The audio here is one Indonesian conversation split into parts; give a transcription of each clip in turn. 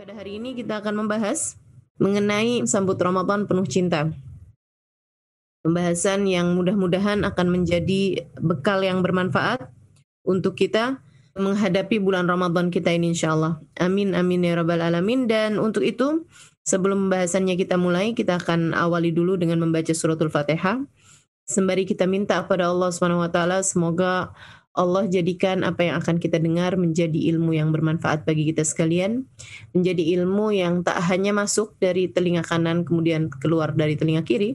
Pada hari ini kita akan membahas mengenai sambut Ramadan penuh cinta. Pembahasan yang mudah-mudahan akan menjadi bekal yang bermanfaat untuk kita menghadapi bulan Ramadan kita ini insyaallah. Amin amin ya rabbal alamin. Dan untuk itu, sebelum pembahasannya kita mulai, kita akan awali dulu dengan membaca suratul Fatihah. Sembari kita minta kepada Allah Subhanahu wa taala semoga Allah jadikan apa yang akan kita dengar menjadi ilmu yang bermanfaat bagi kita sekalian, menjadi ilmu yang tak hanya masuk dari telinga kanan kemudian keluar dari telinga kiri,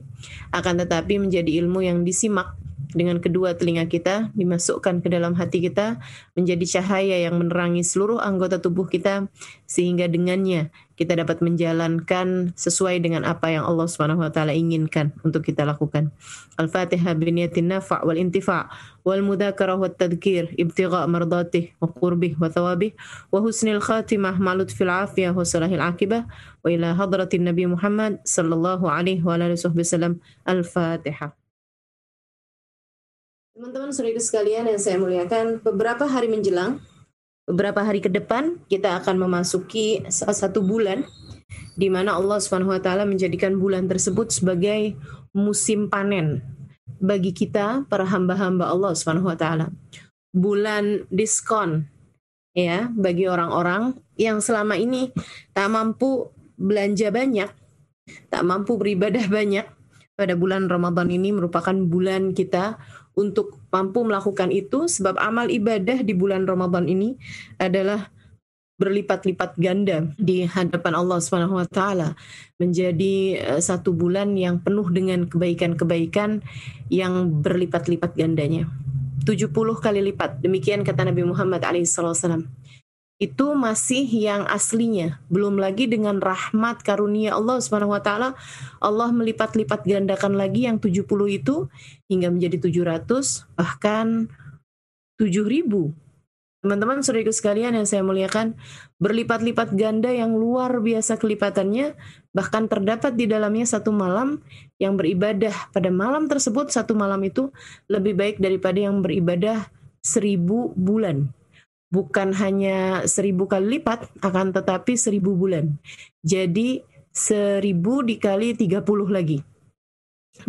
akan tetapi menjadi ilmu yang disimak dengan kedua telinga kita, dimasukkan ke dalam hati kita, menjadi cahaya yang menerangi seluruh anggota tubuh kita, sehingga dengannya kita dapat menjalankan sesuai dengan apa yang Allah Subhanahu wa taala inginkan untuk kita lakukan. Al-Fatihah biniyatin nafa' wal intifa' wal mudzakarah wat tadhkir ibtigha' mardatih wa qurbih wa thawabih wa husnil khatimah ma lutfil afiyah wa salahil akibah wa ila hadratin Nabi Muhammad sallallahu alaihi wa alihi wasallam. Al-Fatihah. Teman-teman saudara sekalian yang saya muliakan, beberapa hari menjelang, beberapa hari ke depan kita akan memasuki salah satu bulan di mana Allah Subhanahu wa taala menjadikan bulan tersebut sebagai musim panen bagi kita para hamba-hamba Allah Subhanahu wa taala. Bulan diskon ya bagi orang-orang yang selama ini tak mampu belanja banyak, tak mampu beribadah banyak. Pada bulan Ramadan ini merupakan bulan kita untuk mampu melakukan itu, sebab amal ibadah di bulan Ramadan ini adalah berlipat-lipat ganda di hadapan Allah Subhanahu wa taala, menjadi satu bulan yang penuh dengan kebaikan-kebaikan yang berlipat-lipat gandanya. 70 kali lipat, demikian kata Nabi Muhammad SAW. Itu masih yang aslinya, belum lagi dengan rahmat karunia Allah Subhanahu wa taala, Allah melipat-lipat gandakan lagi yang 70 itu hingga menjadi 700, bahkan 7.000. Teman-teman saudaraku sekalian yang saya muliakan, berlipat-lipat ganda yang luar biasa kelipatannya, bahkan terdapat di dalamnya satu malam yang beribadah pada malam tersebut, satu malam itu lebih baik daripada yang beribadah 1000 bulan. Bukan hanya 1000 kali lipat, akan tetapi 1000 bulan. Jadi 1000 dikali 30 lagi.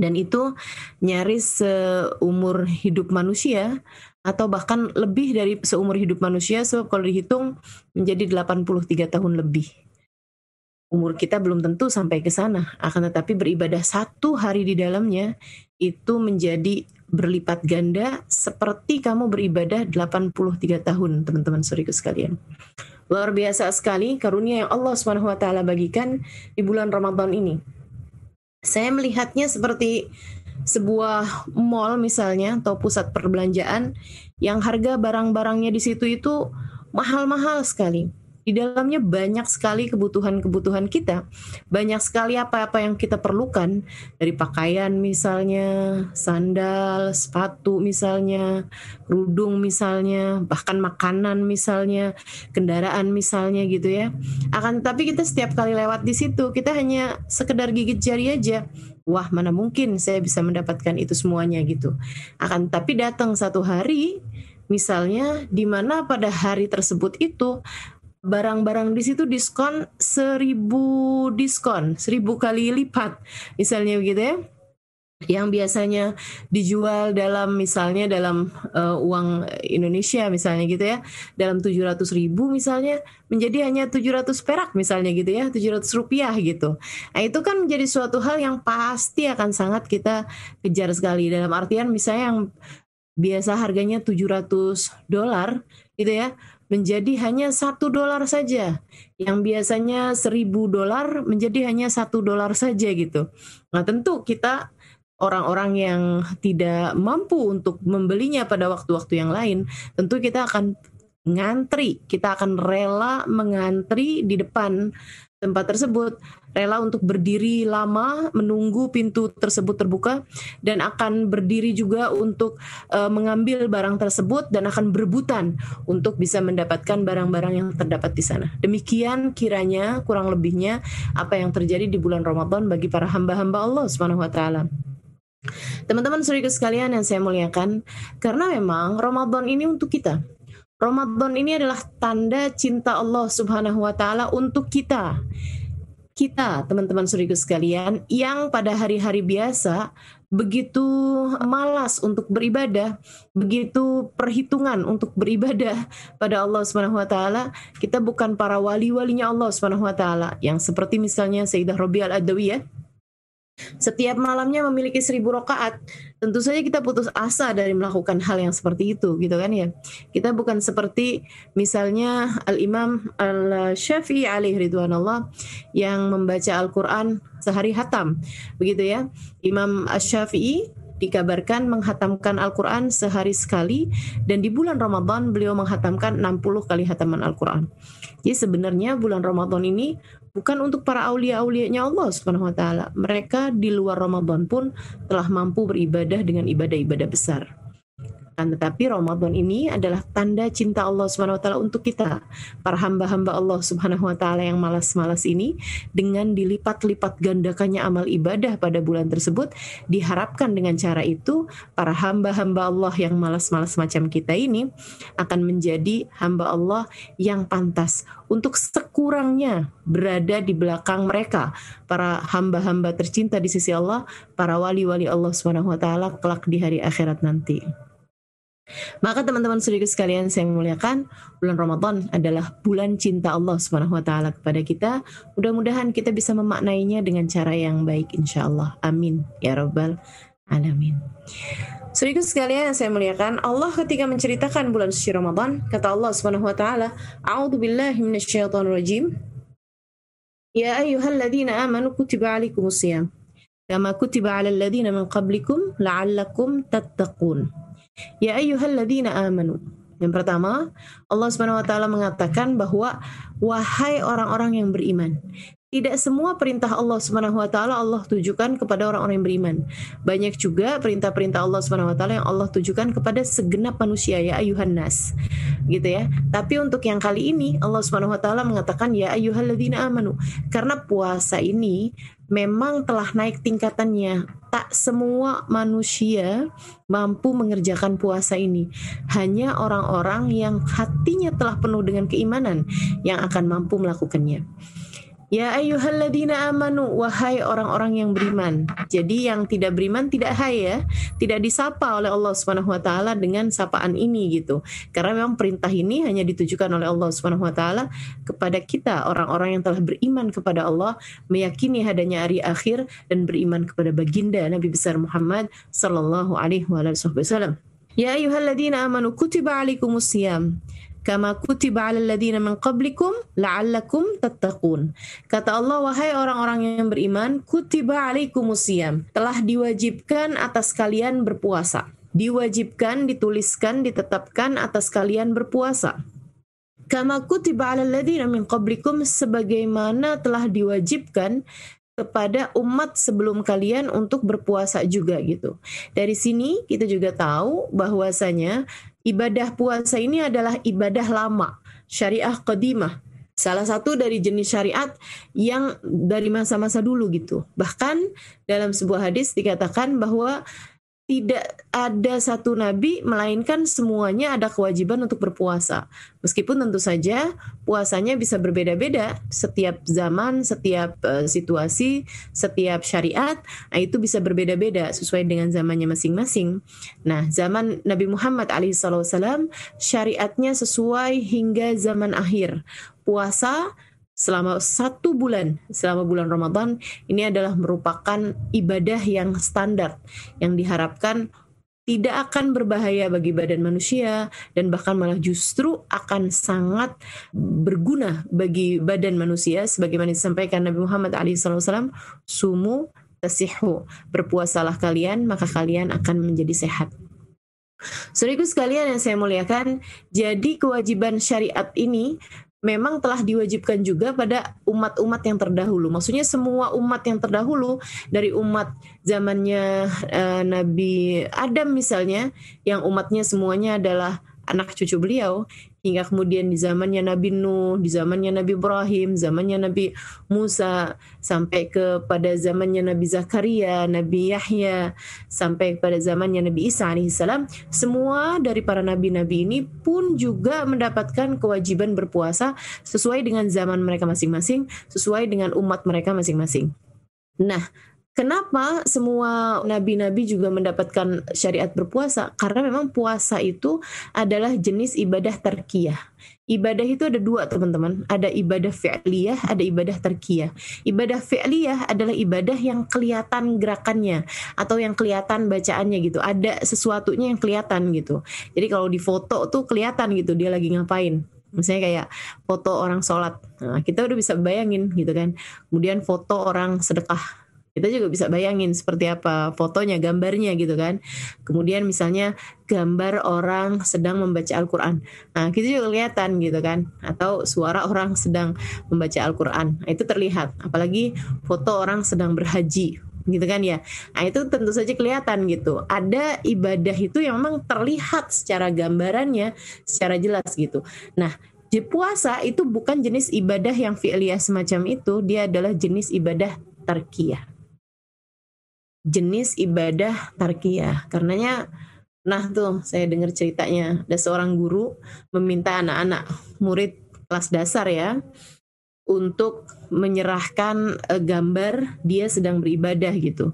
Dan itu nyaris seumur hidup manusia, atau bahkan lebih dari seumur hidup manusia, sebab kalau dihitung menjadi 83 tahun lebih. Umur kita belum tentu sampai ke sana, akan tetapi beribadah satu hari di dalamnya itu menjadi berlipat ganda seperti kamu beribadah 83 tahun, teman-teman saudaraku sekalian. Luar biasa sekali karunia yang Allah Subhanahu wa taala bagikan di bulan Ramadan ini. Saya melihatnya seperti sebuah mall misalnya, atau pusat perbelanjaan yang harga barang-barangnya di situ itu mahal-mahal sekali. Di dalamnya banyak sekali kebutuhan-kebutuhan kita. Banyak sekali apa-apa yang kita perlukan. Dari pakaian misalnya, sandal, sepatu misalnya, kerudung misalnya, bahkan makanan misalnya, kendaraan misalnya gitu ya. Akan tetapi kita setiap kali lewat di situ, kita hanya sekedar gigit jari aja. Wah, mana mungkin saya bisa mendapatkan itu semuanya gitu. Akan tapi datang satu hari, misalnya di mana pada hari tersebut itu barang-barang di situ diskon 1000 diskon, 1000 kali lipat, misalnya begitu ya. Yang biasanya dijual dalam misalnya dalam uang Indonesia misalnya gitu ya, dalam 700.000 misalnya menjadi hanya 700 perak misalnya gitu ya, 700 rupiah gitu. Nah itu kan menjadi suatu hal yang pasti akan sangat kita kejar sekali. Dalam artian misalnya yang biasa harganya $700 gitu ya, menjadi hanya $1 saja. Yang biasanya $1.000 menjadi hanya $1 saja gitu. Nah tentu kita orang-orang yang tidak mampu untuk membelinya pada waktu-waktu yang lain, tentu kita akan ngantri, kita akan rela mengantri di depan tempat tersebut, rela untuk berdiri lama menunggu pintu tersebut terbuka, dan akan berdiri juga untuk mengambil barang tersebut, dan akan berebutan untuk bisa mendapatkan barang-barang yang terdapat di sana. Demikian kiranya kurang lebihnya apa yang terjadi di bulan Ramadan bagi para hamba-hamba Allah Subhanahu wa taala. Teman-teman saudaraku sekalian yang saya muliakan, karena memang Ramadan ini untuk kita. Ramadan ini adalah tanda cinta Allah Subhanahu wa taala untuk kita. Kita, teman-teman suriku sekalian, yang pada hari-hari biasa begitu malas untuk beribadah, begitu perhitungan untuk beribadah pada Allah Subhanahu wa taala, kita bukan para wali-walinya Allah Subhanahu wa taala yang seperti misalnya Sayyidah Rabi'ah Al-Adawiyah setiap malamnya memiliki 1.000 rakaat. Tentu saja kita putus asa dari melakukan hal yang seperti itu, gitu kan ya. Kita bukan seperti misalnya Al-Imam Al-Syafi'i alaihi ridwanullah yang membaca Al-Quran sehari hatam, begitu ya. Imam Asy-Syafi'i dikabarkan menghatamkan Al-Quran sehari sekali, dan di bulan Ramadan beliau menghatamkan 60 kali hataman Al-Quran. Jadi sebenarnya bulan Ramadan ini bukan untuk para aulia-aulianya Allah Subhanahu wa taala. Mereka di luar Ramadan pun telah mampu beribadah dengan ibadah-ibadah besar. Tetapi Ramadan ini adalah tanda cinta Allah Subhanahu wa taala untuk kita, para hamba-hamba Allah Subhanahu wa taala yang malas-malas ini. Dengan dilipat-lipat gandakannya amal ibadah pada bulan tersebut, diharapkan dengan cara itu para hamba-hamba Allah yang malas-malas macam kita ini akan menjadi hamba Allah yang pantas untuk sekurangnya berada di belakang mereka, para hamba-hamba tercinta di sisi Allah, para wali-wali Allah Subhanahu wa taala kelak di hari akhirat nanti. Maka teman-teman saudara sekalian saya muliakan, bulan Ramadan adalah bulan cinta Allah Subhanahu wa taala kepada kita. Mudah-mudahan kita bisa memaknainya dengan cara yang baik insyaallah. Amin ya rabbal alamin. Saudara sekalian saya muliakan, Allah ketika menceritakan bulan suci Ramadan, kata Allah Subhanahu wa taala, "A'udzubillahi minasyaitonir rajim. Ya ayyuhalladzina amanu kutiba alaikumusiyam kama kutiba 'alal ladzina min qablikum la'allakum tattaqun." Ya ayyuhalladzina amanu. Yang pertama, Allah Subhanahu wa taala mengatakan bahwa wahai orang-orang yang beriman. Tidak semua perintah Allah Subhanahu wa taala Allah tujukan kepada orang-orang yang beriman. Banyak juga perintah-perintah Allah Subhanahu wa taala yang Allah tujukan kepada segenap manusia, ya ayyuhan nas. Gitu ya. Tapi untuk yang kali ini Allah Subhanahu wa taala mengatakan ya ayyuhalladzina amanu, karena puasa ini memang telah naik tingkatannya. Tak semua manusia mampu mengerjakan puasa ini. Hanya orang-orang yang hatinya telah penuh dengan keimanan yang akan mampu melakukannya. Ya ayyuhalladzina amanu, wahai orang-orang yang beriman. Jadi yang tidak beriman tidak hai ya, tidak disapa oleh Allah Subhanahu wa taala dengan sapaan ini gitu. Karena memang perintah ini hanya ditujukan oleh Allah Subhanahu wa taala kepada kita, orang-orang yang telah beriman kepada Allah, meyakini adanya hari akhir dan beriman kepada baginda Nabi besar Muhammad sallallahu alaihi wasallam. Ya ayyuhalladzina amanu kutiba alaikumusiyam kama kutiba 'alal ladzina min qablikum la'allakum tattaqun. Kata Allah, wahai orang-orang yang beriman, kutiba 'alaikumusiyam, telah diwajibkan atas kalian berpuasa. Diwajibkan, dituliskan, ditetapkan atas kalian berpuasa. Kama kutiba 'alal ladzina min qablikum, sebagaimana telah diwajibkan kepada umat sebelum kalian untuk berpuasa juga gitu. Dari sini kita juga tahu bahwasanya ibadah puasa ini adalah ibadah lama, syariah qadimah. Salah satu dari jenis syariat yang dari masa-masa dulu gitu. Bahkan dalam sebuah hadis dikatakan bahwa tidak ada satu nabi melainkan semuanya ada kewajiban untuk berpuasa. Meskipun tentu saja puasanya bisa berbeda-beda setiap zaman, setiap situasi, setiap syariat, itu bisa berbeda-beda sesuai dengan zamannya masing-masing. Nah, zaman Nabi Muhammad alaihissalam syariatnya sesuai hingga zaman akhir. Puasa selama 1 bulan, selama bulan Ramadan, ini adalah merupakan ibadah yang standar, yang diharapkan tidak akan berbahaya bagi badan manusia, dan bahkan malah justru akan sangat berguna bagi badan manusia, sebagaimana disampaikan Nabi Muhammad SAW, sumu tasihu, berpuasalah kalian, maka kalian akan menjadi sehat. Saudaraku sekalian yang saya muliakan, jadi kewajiban syariat ini memang telah diwajibkan juga pada umat-umat yang terdahulu. Maksudnya semua umat yang terdahulu, dari umat zamannya Nabi Adam misalnya, yang umatnya semuanya adalah anak cucu beliau, hingga kemudian di zamannya Nabi Nuh, di zamannya Nabi Ibrahim, zamannya Nabi Musa, sampai kepada zamannya Nabi Zakaria, Nabi Yahya, sampai pada zamannya Nabi Isa alaihissalam, semua dari para nabi-nabi ini pun juga mendapatkan kewajiban berpuasa sesuai dengan zaman mereka masing-masing, sesuai dengan umat mereka masing-masing. Nah, kenapa semua nabi-nabi juga mendapatkan syariat berpuasa? Karena memang puasa itu adalah jenis ibadah tarkiyah. Ibadah itu ada dua, teman-teman. Ada ibadah fi'liyah, ada ibadah tarkiyah. Ibadah fi'liyah adalah ibadah yang kelihatan gerakannya atau yang kelihatan bacaannya gitu. Ada sesuatunya yang kelihatan gitu. Jadi kalau di foto tuh kelihatan gitu dia lagi ngapain. Misalnya kayak foto orang sholat. Nah, kita udah bisa bayangin gitu kan. Kemudian foto orang sedekah. Kita juga bisa bayangin seperti apa fotonya, gambarnya gitu kan. Kemudian misalnya gambar orang sedang membaca Al-Quran. Nah, kita juga kelihatan gitu kan. Atau suara orang sedang membaca Al-Quran. Nah, itu terlihat. Apalagi foto orang sedang berhaji gitu kan ya. Nah, itu tentu saja kelihatan gitu. Ada ibadah itu yang memang terlihat secara gambarannya, secara jelas gitu. Nah, di puasa itu bukan jenis ibadah yang fi'liyah semacam itu. Dia adalah jenis ibadah tarkiyah. Jenis ibadah tarkiyah. Karenanya, nah tuh saya dengar ceritanya ada seorang guru meminta anak-anak murid kelas dasar ya untuk menyerahkan gambar dia sedang beribadah gitu.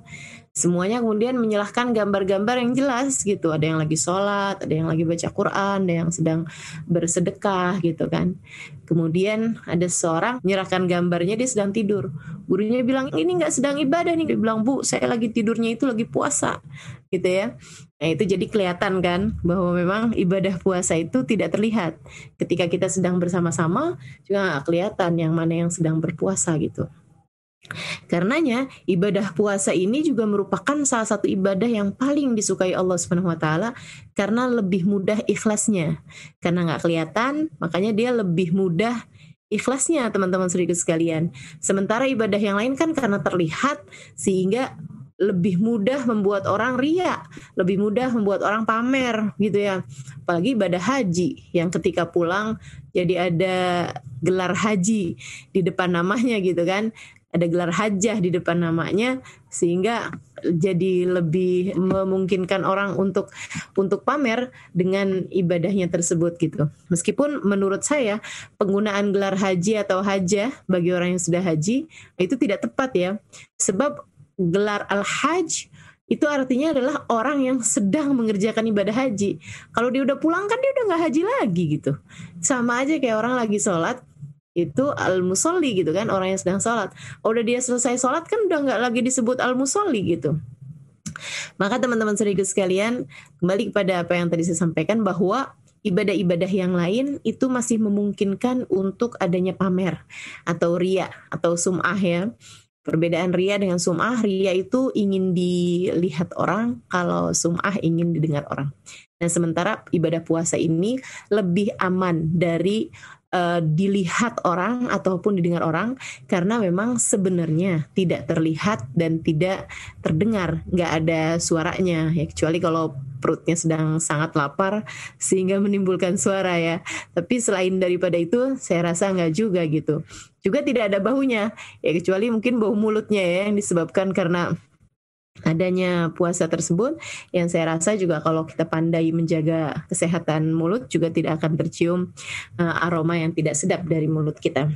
Semuanya kemudian menyerahkan gambar-gambar yang jelas gitu. Ada yang lagi sholat, ada yang lagi baca Quran, ada yang sedang bersedekah gitu kan. Kemudian ada seorang menyerahkan gambarnya dia sedang tidur. Gurunya bilang, ini gak sedang ibadah nih. Dia bilang, Bu, saya lagi tidurnya itu lagi puasa gitu ya. Nah itu jadi kelihatan kan bahwa memang ibadah puasa itu tidak terlihat. Ketika kita sedang bersama-sama juga gak kelihatan yang mana yang sedang berpuasa gitu. Karenanya ibadah puasa ini juga merupakan salah satu ibadah yang paling disukai Allah Subhanahu wa taala karena lebih mudah ikhlasnya. Karena nggak kelihatan, makanya dia lebih mudah ikhlasnya, teman-teman saudaraku sekalian. Sementara ibadah yang lain kan karena terlihat sehingga lebih mudah membuat orang riya, lebih mudah membuat orang pamer gitu ya. Apalagi ibadah haji yang ketika pulang jadi ada gelar haji di depan namanya gitu kan. Ada gelar hajah di depan namanya sehingga jadi lebih memungkinkan orang untuk pamer dengan ibadahnya tersebut gitu. Meskipun menurut saya penggunaan gelar haji atau hajah bagi orang yang sudah haji itu tidak tepat ya. Sebab gelar al-hajj itu artinya adalah orang yang sedang mengerjakan ibadah haji. Kalau dia udah pulang kan dia udah gak haji lagi gitu. Sama aja kayak orang lagi sholat itu al-musolli gitu kan, orang yang sedang sholat. Udah dia selesai sholat kan udah gak lagi disebut al-musolli gitu. Maka teman-teman saudaraku sekalian, kembali kepada apa yang tadi saya sampaikan bahwa ibadah-ibadah yang lain itu masih memungkinkan untuk adanya pamer atau riya atau sum'ah ya. Perbedaan riya dengan sum'ah, riya itu ingin dilihat orang, kalau sum'ah ingin didengar orang. Nah sementara ibadah puasa ini lebih aman dari dilihat orang ataupun didengar orang karena memang sebenarnya tidak terlihat dan tidak terdengar, nggak ada suaranya ya, kecuali kalau perutnya sedang sangat lapar sehingga menimbulkan suara ya. Tapi selain daripada itu saya rasa nggak juga gitu. Juga tidak ada baunya ya, kecuali mungkin bau mulutnya ya yang disebabkan karena adanya puasa tersebut, yang saya rasa juga kalau kita pandai menjaga kesehatan mulut juga tidak akan tercium aroma yang tidak sedap dari mulut kita.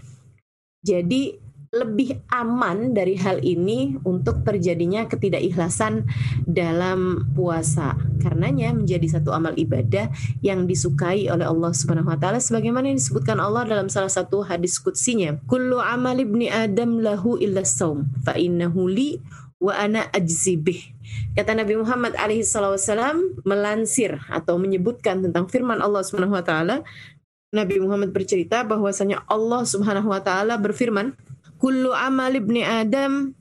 Jadi lebih aman dari hal ini untuk terjadinya ketidakikhlasan dalam puasa. Karenanya menjadi satu amal ibadah yang disukai oleh Allah Subhanahu wa taala sebagaimana yang disebutkan Allah dalam salah satu hadis qudsinya. Kullu amal ibni Adam lahu illa shaum fa innahu li wa ana ajzi bih. Kata Nabi Muhammad alaihi wasallam melansir atau menyebutkan tentang firman Allah Subhanahu wa taala. Nabi Muhammad bercerita bahwasanya Allah Subhanahu wa taala berfirman, kullu amal ibni Adam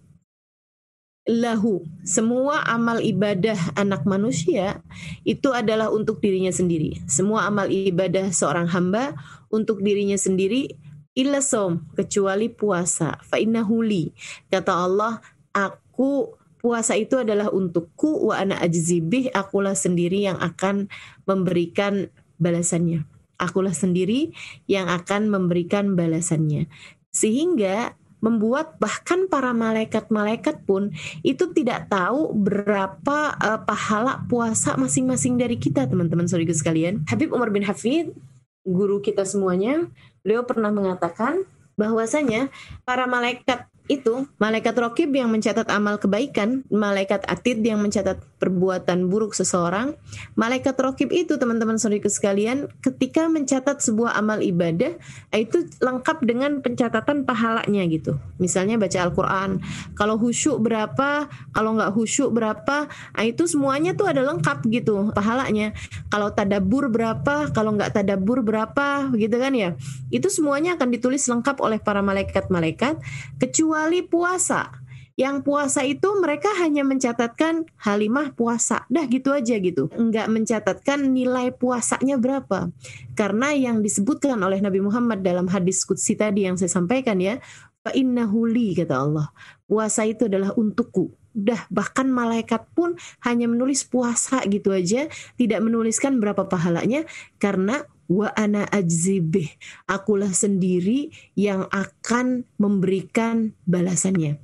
lahu. Semua amal ibadah anak manusia itu adalah untuk dirinya sendiri. Semua amal ibadah seorang hamba untuk dirinya sendiri illa shaum, kecuali puasa. Fa innahu li. Kata Allah, aku puasa itu adalah untukku wa ana ajzi bih, akulah sendiri yang akan memberikan balasannya. akulah sendiri yang akan memberikan balasannya. Sehingga membuat bahkan para malaikat-malaikat pun itu tidak tahu berapa pahala puasa masing-masing dari kita, teman-teman saudara sekalian. Habib Umar bin Hafid, guru kita semuanya, beliau pernah mengatakan bahwasanya para malaikat itu, malaikat raqib yang mencatat amal kebaikan, malaikat atid yang mencatat perbuatan buruk seseorang, malaikat raqib itu, teman-teman saudara sekalian, ketika mencatat sebuah amal ibadah, itu lengkap dengan pencatatan pahalanya gitu. Misalnya baca Al-Quran, kalau khusyuk berapa, kalau nggak khusyuk berapa, itu semuanya tuh ada lengkap gitu pahalanya. Kalau tadabbur berapa, kalau nggak tadabbur berapa, gitu kan ya. Itu semuanya akan ditulis lengkap oleh para malaikat-malaikat, kecuali puasa. Yang puasa itu mereka hanya mencatatkan halimah puasa. Dah gitu aja gitu. Enggak mencatatkan nilai puasanya berapa. Karena yang disebutkan oleh Nabi Muhammad dalam hadis qudsi tadi yang saya sampaikan ya, fa innahu li, kata Allah. Puasa itu adalah untukku. Udah, bahkan malaikat pun hanya menulis puasa gitu aja, tidak menuliskan berapa pahalanya, karena wa ana ajzibih, akulah sendiri yang akan memberikan balasannya.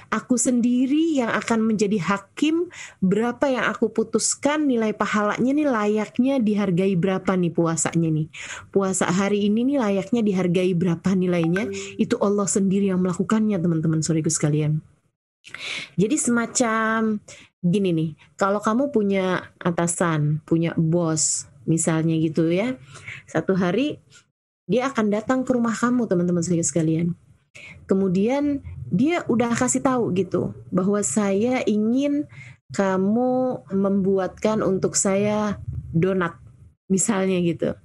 Aku sendiri yang akan menjadi hakim, berapa yang aku putuskan nilai pahalanya nih layaknya dihargai berapa nih puasanya nih. Puasa hari ini nih layaknya dihargai berapa nilainya, itu Allah sendiri yang melakukannya, teman-teman saudaraku sekalian. Jadi semacam gini nih, kalau kamu punya atasan, punya bos, misalnya gitu ya, satu hari dia akan datang ke rumah kamu, teman-teman sekalian. Kemudian dia udah kasih tahu gitu, bahwa saya ingin kamu membuatkan untuk saya donat, misalnya gitu.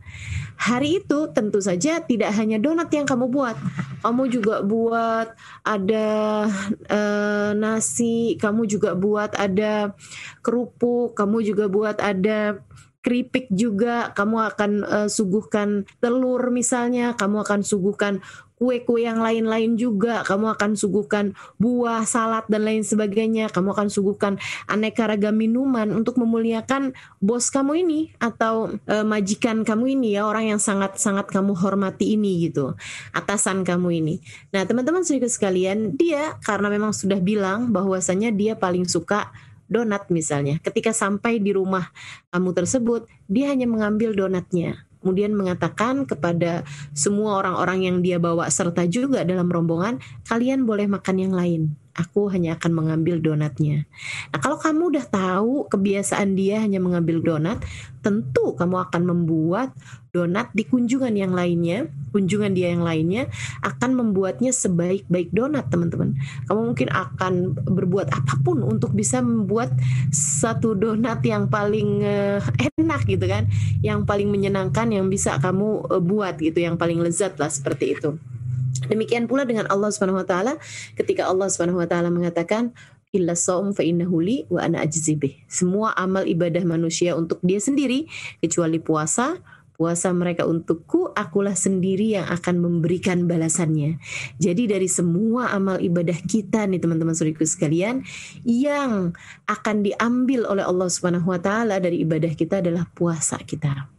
Hari itu tentu saja tidak hanya donat yang kamu buat, kamu juga buat ada nasi, kamu juga buat ada kerupuk, kamu juga buat ada keripik juga, kamu akan suguhkan telur misalnya, kamu akan suguhkan kue-kue yang lain-lain juga, kamu akan suguhkan buah, salad, dan lain sebagainya, kamu akan suguhkan aneka ragam minuman untuk memuliakan bos kamu ini, atau majikan kamu ini ya, orang yang sangat-sangat kamu hormati ini gitu, atasan kamu ini. Nah teman-teman saudara sekalian, dia karena memang sudah bilang bahwasanya dia paling suka donat misalnya. Ketika sampai di rumah kamu tersebut, dia hanya mengambil donatnya. Kemudian mengatakan kepada semua orang-orang yang dia bawa serta juga dalam rombongan, kalian boleh makan yang lain. Aku hanya akan mengambil donatnya. Nah, kalau kamu udah tahu kebiasaan dia hanya mengambil donat, tentu kamu akan membuat donat di kunjungan yang lainnya. Kunjungan dia yang lainnya akan membuatnya sebaik-baik donat, teman-teman. Kamu mungkin akan berbuat apapun untuk bisa membuat satu donat yang paling enak gitu kan, yang paling menyenangkan yang bisa kamu buat gitu, yang paling lezat lah, seperti itu. Demikian pula dengan Allah Subhanahu wa taala, ketika Allah Subhanahu wa taala mengatakan illa shaum fa innahu li wa ana ajzibih. Semua amal ibadah manusia untuk dia sendiri kecuali puasa. Puasa mereka untukku, akulah sendiri yang akan memberikan balasannya. Jadi dari semua amal ibadah kita nih teman-teman saudaraku sekalian, yang akan diambil oleh Allah Subhanahu wa taala dari ibadah kita adalah puasa kita.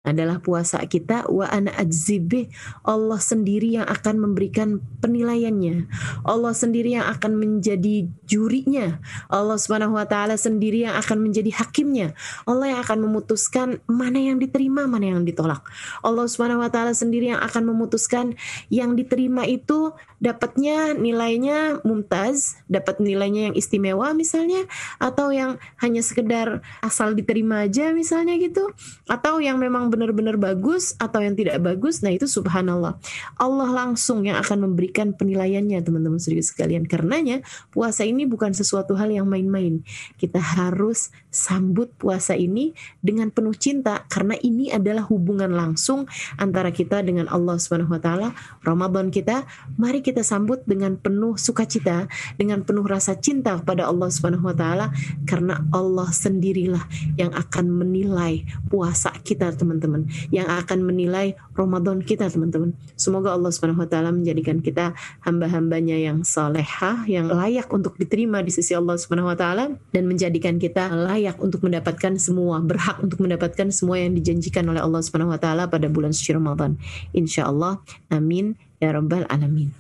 Adalah puasa kita, wa ana ajzibih, Allah sendiri yang akan memberikan penilaiannya, Allah sendiri yang akan menjadi jurinya, Allah Subhanahu wa taala sendiri yang akan menjadi hakimnya, Allah yang akan memutuskan mana yang diterima, mana yang ditolak. Allah Subhanahu wa taala sendiri yang akan memutuskan yang diterima itu dapatnya nilainya mumtaz, dapat nilainya yang istimewa misalnya, atau yang hanya sekedar asal diterima aja misalnya gitu, atau yang memang benar-benar bagus atau yang tidak bagus. Nah itu subhanallah, Allah langsung yang akan memberikan penilaiannya, teman-teman saudara sekalian. Karenanya puasa ini bukan sesuatu hal yang main-main. Kita harus sambut puasa ini dengan penuh cinta, karena ini adalah hubungan langsung antara kita dengan Allah Subhanahu wa taala. Ramadan kita, mari kita kita sambut dengan penuh sukacita, dengan penuh rasa cinta kepada Allah Subhanahu wa taala, karena Allah sendirilah yang akan menilai puasa kita teman-teman, yang akan menilai Ramadan kita teman-teman. Semoga Allah Subhanahu wa taala menjadikan kita hamba-hambanya yang salehah, yang layak untuk diterima di sisi Allah Subhanahu wa taala, dan menjadikan kita layak untuk mendapatkan semua, berhak untuk mendapatkan semua yang dijanjikan oleh Allah Subhanahu wa taala pada bulan suci Ramadan. Insyaallah. Amin ya rabbal alamin.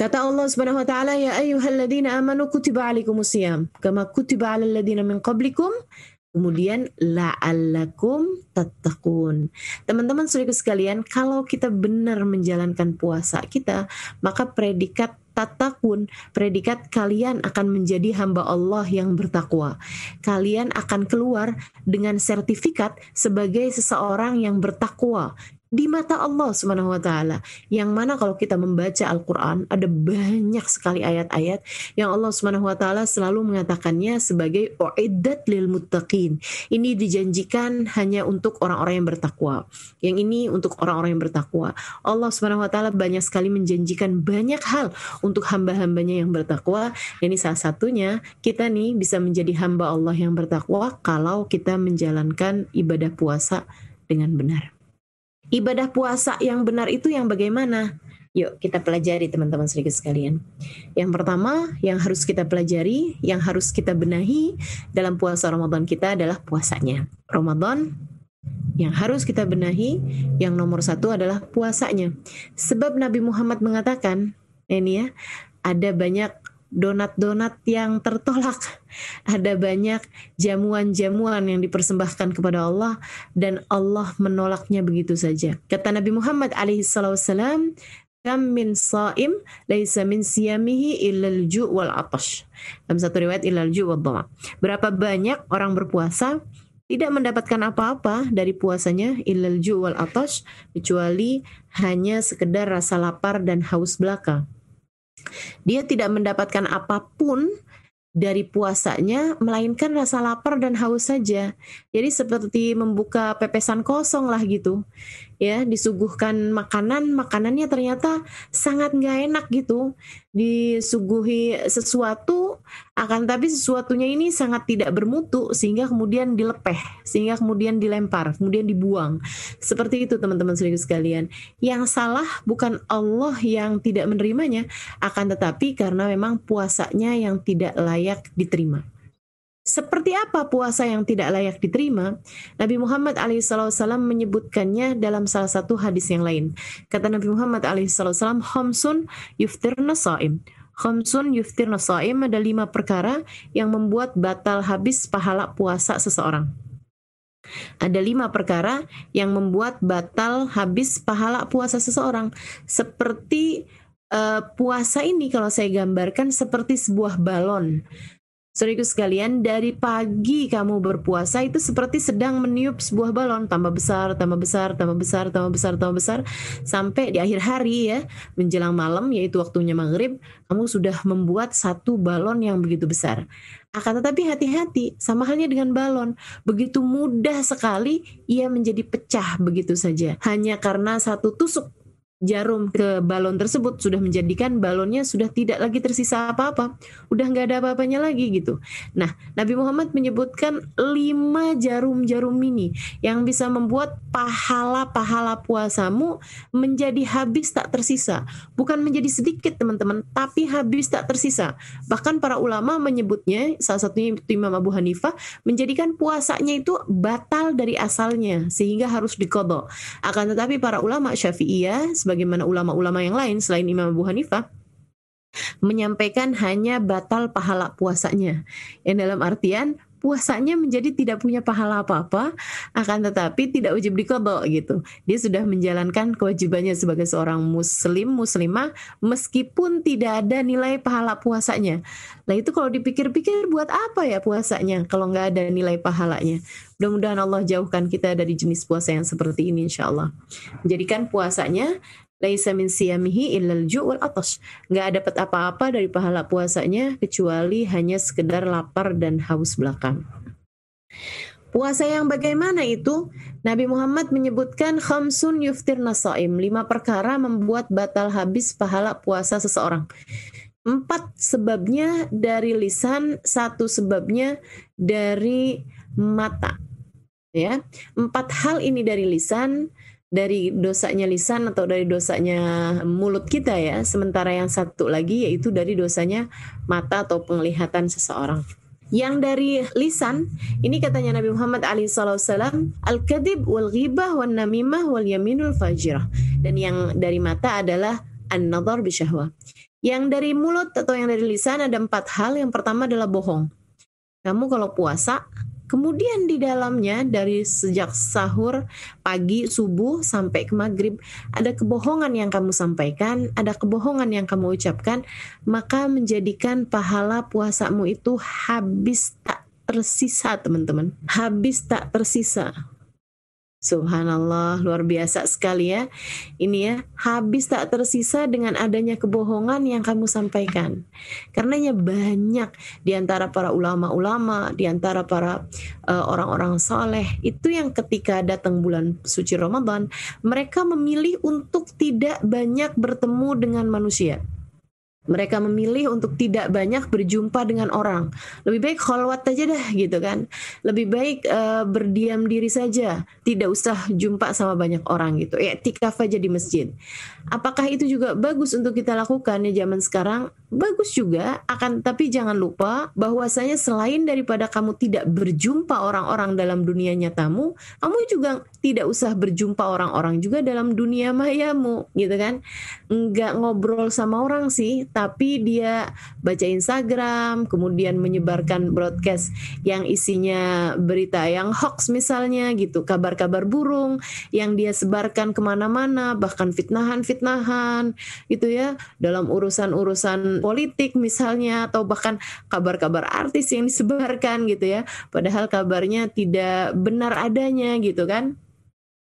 Kata Allah Subhanahu wa taala, ya ayyuhalladzina amanu kutiba alaikumusiyam kama kutiba alal ladzina min qablikum, kemudian la'allakum tattaqun. Teman-teman saudara sekalian, kalau kita benar menjalankan puasa kita, maka predikat tatakun, predikat kalian akan menjadi hamba Allah yang bertakwa. Kalian akan keluar dengan sertifikat sebagai seseorang yang bertakwa di mata Allah Subhanahu wa taala. Yang mana kalau kita membaca Al-Qur'an, ada banyak sekali ayat-ayat yang Allah Subhanahu wa taala selalu mengatakannya sebagai uiddat lil muttaqin. Ini dijanjikan hanya untuk orang-orang yang bertakwa. Yang ini untuk orang-orang yang bertakwa. Allah Subhanahu wa taala banyak sekali menjanjikan banyak hal untuk hamba-hambanya yang bertakwa. Ini salah satunya kita nih bisa menjadi hamba Allah yang bertakwa kalau kita menjalankan ibadah puasa dengan benar. Ibadah puasa yang benar itu yang bagaimana? Yuk kita pelajari teman-teman sedikit sekalian. Yang pertama yang harus kita pelajari, yang harus kita benahi dalam puasa Ramadan kita adalah puasanya. Ramadan yang harus kita benahi, yang nomor satu adalah puasanya. Sebab Nabi Muhammad mengatakan, ini ya, ada banyak donat-donat yang tertolak, ada banyak jamuan-jamuan yang dipersembahkan kepada Allah dan Allah menolaknya begitu saja. Kata Nabi Muhammad alaihissalam, kam min saim laisa min siyamihi illal ju' wal atash. Dalam satu riwayat illal ju' wal dhama. Berapa banyak orang berpuasa tidak mendapatkan apa-apa dari puasanya illal ju' wal atash, kecuali hanya sekedar rasa lapar dan haus belaka. Dia tidak mendapatkan apapun dari puasanya, melainkan rasa lapar dan haus saja. Jadi seperti membuka pepesan kosong lah gitu. Ya, disuguhkan makanannya ternyata sangat nggak enak gitu. Disuguhi sesuatu, akan tapi sesuatunya ini sangat tidak bermutu, sehingga kemudian dilepeh, sehingga kemudian dilempar, kemudian dibuang. Seperti itu teman-teman sekalian. Yang salah bukan Allah yang tidak menerimanya, akan tetapi karena memang puasanya yang tidak layak diterima. Seperti apa puasa yang tidak layak diterima? Nabi Muhammad alaihissalam menyebutkannya dalam salah satu hadis yang lain. Kata Nabi Muhammad alaihissalam, khamsun yuftirna sha'im. Khamsun yuftirna sha'im, ada 5 perkara yang membuat batal habis pahala puasa seseorang. Ada 5 perkara yang membuat batal habis pahala puasa seseorang. Seperti puasa ini kalau saya gambarkan seperti sebuah balon. Saudaraku sekalian, dari pagi kamu berpuasa itu seperti sedang meniup sebuah balon, tambah besar, tambah besar, tambah besar, tambah besar, tambah besar, sampai di akhir hari ya, menjelang malam, yaitu waktunya maghrib, kamu sudah membuat satu balon yang begitu besar. Akan tetapi hati-hati, sama halnya dengan balon, begitu mudah sekali ia menjadi pecah begitu saja, hanya karena satu tusuk jarum ke balon tersebut sudah menjadikan balonnya sudah tidak lagi tersisa apa-apa, udah nggak ada apa-apanya lagi gitu. Nah, Nabi Muhammad menyebutkan 5 jarum-jarum ini yang bisa membuat pahala-pahala puasamu menjadi habis tak tersisa. Bukan menjadi sedikit teman-teman, tapi habis tak tersisa. Bahkan para ulama menyebutnya, salah satunya Imam Abu Hanifah, menjadikan puasanya itu batal dari asalnya sehingga harus diqadha. Akan tetapi para ulama Syafi'iyah sebagaimana ulama-ulama yang lain selain Imam Abu Hanifah menyampaikan hanya batal pahala puasanya. Yang dalam artian puasanya menjadi tidak punya pahala apa-apa, akan tetapi tidak wajib diqadha gitu. Dia sudah menjalankan kewajibannya sebagai seorang muslimah meskipun tidak ada nilai pahala puasanya. Nah itu kalau dipikir-pikir buat apa ya puasanya kalau nggak ada nilai pahalanya? Mudah-mudahan Allah jauhkan kita dari jenis puasa yang seperti ini insyaallah. Menjadikan puasanya laisa min siyamihi illal ju' wal atash. Nggak dapat apa-apa dari pahala puasanya kecuali hanya sekedar lapar dan haus belaka. Puasa yang bagaimana itu? Nabi Muhammad menyebutkan khamsun yuftirna shaim, 5 perkara membuat batal habis pahala puasa seseorang. 4 sebabnya dari lisan, 1 sebabnya dari mata. Ya, 4 hal ini dari lisan, dari dosanya lisan atau dari dosanya mulut kita ya. Sementara yang satu lagi yaitu dari dosanya mata atau penglihatan seseorang. Yang dari lisan, ini katanya Nabi Muhammad SAW, al-kadhib wal ghibah wal namimah wal yaminul fajirah. Dan yang dari mata adalah an-nadhar bisyahwah. Yang dari mulut atau yang dari lisan ada 4 hal. Yang pertama adalah bohong. Kamu kalau puasa, kemudian di dalamnya dari sejak sahur, pagi, subuh, sampai ke maghrib, ada kebohongan yang kamu sampaikan, ada kebohongan yang kamu ucapkan, maka menjadikan pahala puasamu itu habis tak tersisa, teman-teman. Habis tak tersisa. Subhanallah, luar biasa sekali ya. Ini ya, habis tak tersisa dengan adanya kebohongan yang kamu sampaikan. Karenanya banyak di antara para ulama-ulama, di antara para orang-orang saleh, itu yang ketika datang bulan suci Ramadan, mereka memilih untuk tidak banyak bertemu dengan manusia. Mereka memilih untuk tidak banyak berjumpa dengan orang. Lebih baik khalwat aja dah gitu kan. Lebih baik berdiam diri saja. Tidak usah jumpa sama banyak orang gitu. I'tikaf aja di masjid. Apakah itu juga bagus untuk kita lakukan ya zaman sekarang? Bagus juga, tapi jangan lupa bahwasanya selain daripada kamu tidak berjumpa orang-orang dalam dunia nyatamu, kamu juga tidak usah berjumpa orang-orang juga dalam dunia mayamu gitu kan. Enggak ngobrol sama orang sih, tapi dia baca Instagram, kemudian menyebarkan broadcast yang isinya berita yang hoax misalnya gitu, kabar-kabar burung yang dia sebarkan kemana-mana, bahkan fitnahan gitu ya, dalam urusan-urusan politik misalnya, atau bahkan kabar-kabar artis yang disebarkan gitu ya, padahal kabarnya tidak benar adanya gitu kan.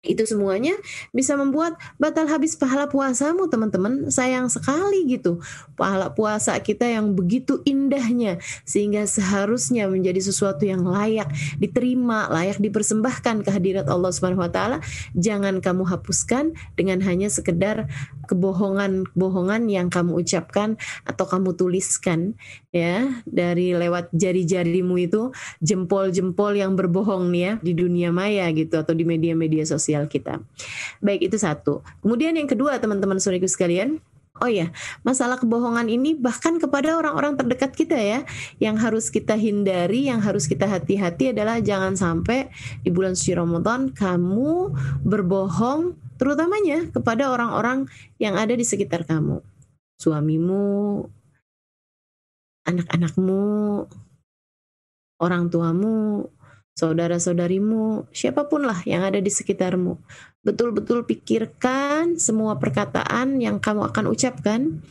Itu semuanya bisa membuat batal habis pahala puasamu, teman-teman. Sayang sekali gitu. Pahala puasa kita yang begitu indahnya, sehingga seharusnya menjadi sesuatu yang layak diterima, layak dipersembahkan kehadirat Allah Subhanahu wa taala. Jangan kamu hapuskan dengan hanya sekedar kebohongan yang kamu ucapkan atau kamu tuliskan ya, dari lewat jari-jarimu itu, jempol-jempol yang berbohong nih ya di dunia maya gitu, atau di media-media sosial kita. Baik, itu satu. Kemudian yang kedua, teman-teman saudaraku sekalian, oh ya, masalah kebohongan ini bahkan kepada orang-orang terdekat kita ya, yang harus kita hindari, yang harus kita hati-hati adalah jangan sampai di bulan suci Ramadan kamu berbohong, terutamanya kepada orang-orang yang ada di sekitar kamu. Suamimu, anak-anakmu, orang tuamu, saudara-saudarimu, siapapun lah yang ada di sekitarmu. Betul-betul pikirkan semua perkataan yang kamu akan ucapkan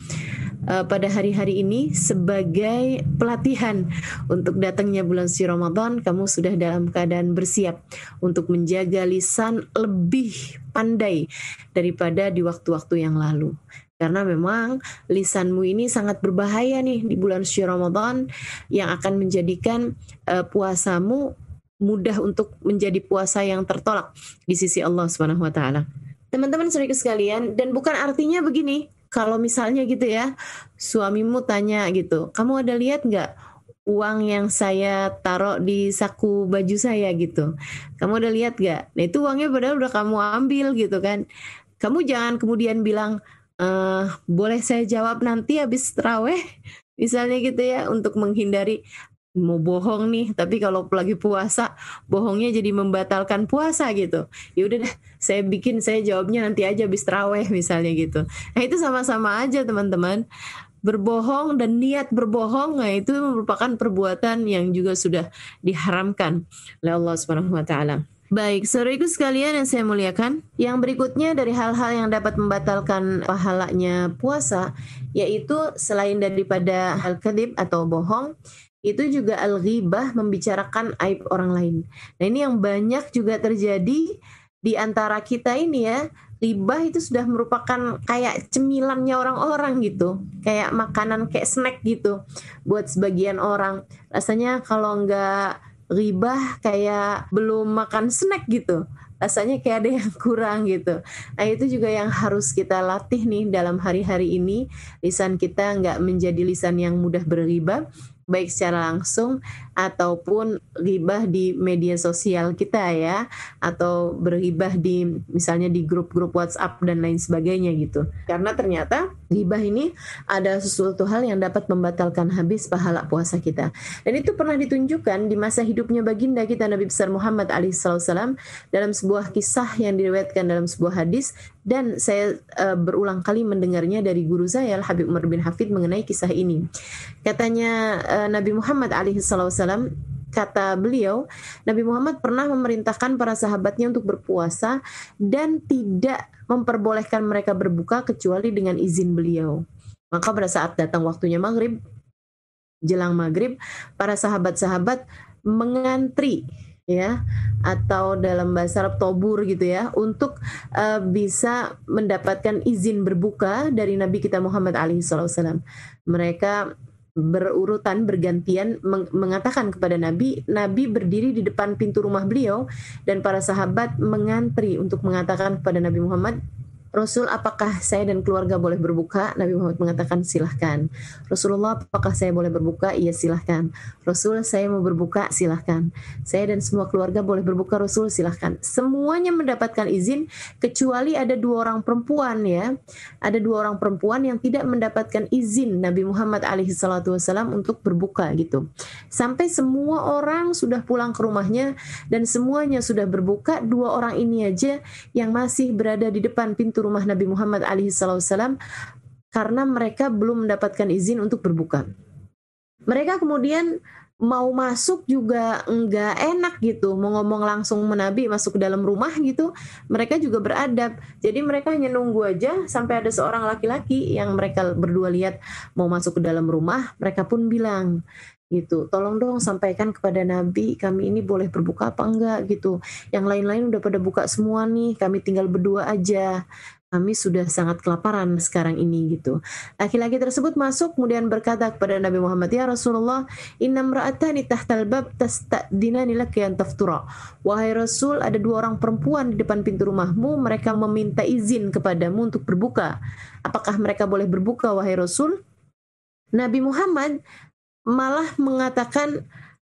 pada hari-hari ini sebagai pelatihan untuk datangnya bulan suci Ramadan. Kamu sudah dalam keadaan bersiap untuk menjaga lisan lebih pandai daripada di waktu-waktu yang lalu. Karena memang lisanmu ini sangat berbahaya nih di bulan suci Ramadan, yang akan menjadikan puasamu mudah untuk menjadi puasa yang tertolak di sisi Allah Subhanahu wa taala. Teman-teman saudara sekalian, dan bukan artinya begini, kalau misalnya gitu ya, suamimu tanya gitu, kamu ada lihat nggak uang yang saya taruh di saku baju saya gitu? Kamu ada lihat nggak? Nah itu uangnya padahal udah kamu ambil gitu kan. Kamu jangan kemudian bilang, boleh saya jawab nanti habis taraweh, misalnya gitu ya, untuk menghindari mau bohong nih, tapi kalau lagi puasa bohongnya jadi membatalkan puasa gitu. Ya udah deh, saya jawabnya nanti aja habis taraweh misalnya gitu. Nah itu sama-sama aja teman-teman. Berbohong dan niat berbohong, nah itu merupakan perbuatan yang juga sudah diharamkan oleh Allah Subhanahu wa taala. Baik, saudaraku sekalian yang saya muliakan, yang berikutnya dari hal-hal yang dapat membatalkan pahalanya puasa, yaitu selain daripada al-kadhib atau bohong, itu juga al-ghibah, membicarakan aib orang lain. Nah ini yang banyak juga terjadi di antara kita ini ya. Ghibah itu sudah merupakan kayak cemilannya orang-orang gitu, kayak makanan, kayak snack gitu buat sebagian orang. Rasanya kalau nggak ghibah kayak belum makan snack gitu. Rasanya kayak ada yang kurang gitu. Nah itu juga yang harus kita latih nih dalam hari-hari ini. Lisan kita nggak menjadi lisan yang mudah berghibah, baik secara langsung ataupun ghibah di media sosial kita ya, atau berghibah di misalnya di grup-grup WhatsApp dan lain sebagainya gitu. Karena ternyata ghibah ini ada sesuatu hal yang dapat membatalkan habis pahala puasa kita. Dan itu pernah ditunjukkan di masa hidupnya baginda kita Nabi besar Muhammad alaihissalam dalam sebuah kisah yang diriwayatkan dalam sebuah hadis, dan saya berulang kali mendengarnya dari guru saya Al Habib Umar bin Hafid mengenai kisah ini. Katanya Nabi Muhammad alaihissalam, kata beliau, Nabi Muhammad pernah memerintahkan para sahabatnya untuk berpuasa dan tidak memperbolehkan mereka berbuka kecuali dengan izin beliau. Maka pada saat datang waktunya maghrib, jelang maghrib, para sahabat-sahabat mengantri ya, atau dalam bahasa Arab tobur gitu ya, untuk bisa mendapatkan izin berbuka dari Nabi kita Muhammad alaihissalam. Mereka berurutan bergantian mengatakan kepada Nabi. Nabi berdiri di depan pintu rumah beliau dan para sahabat mengantri untuk mengatakan kepada Nabi Muhammad, Rasul, apakah saya dan keluarga boleh berbuka? Nabi Muhammad mengatakan silahkan. Rasulullah, apakah saya boleh berbuka? Iya silahkan. Rasul, saya mau berbuka, silahkan. Saya dan semua keluarga boleh berbuka, Rasul, silahkan. Semuanya mendapatkan izin kecuali ada 2 orang perempuan ya. Ada 2 orang perempuan yang tidak mendapatkan izin Nabi Muhammad alaihissalam untuk berbuka gitu. Sampai semua orang sudah pulang ke rumahnya dan semuanya sudah berbuka, 2 orang ini aja yang masih berada di depan pintu rumah Nabi Muhammad alaihissalam karena mereka belum mendapatkan izin untuk berbuka. Mereka kemudian mau masuk juga enggak enak gitu, mau ngomong langsung Nabi masuk ke dalam rumah gitu, mereka juga beradab. Jadi mereka hanya nunggu aja sampai ada seorang laki-laki yang mereka berdua lihat mau masuk ke dalam rumah, mereka pun bilang gitu, tolong dong sampaikan kepada Nabi kami ini boleh berbuka apa enggak gitu. Yang lain-lain udah pada buka semua nih, kami tinggal berdua aja. Kami sudah sangat kelaparan sekarang ini gitu. Laki-laki tersebut masuk kemudian berkata kepada Nabi Muhammad, ya Rasulullah, inna mra'atani tahtal bab tasta'dinani laki an taftura. Wahai Rasul, ada 2 orang perempuan di depan pintu rumahmu, mereka meminta izin kepadamu untuk berbuka. Apakah mereka boleh berbuka wahai Rasul? Nabi Muhammad malah mengatakan,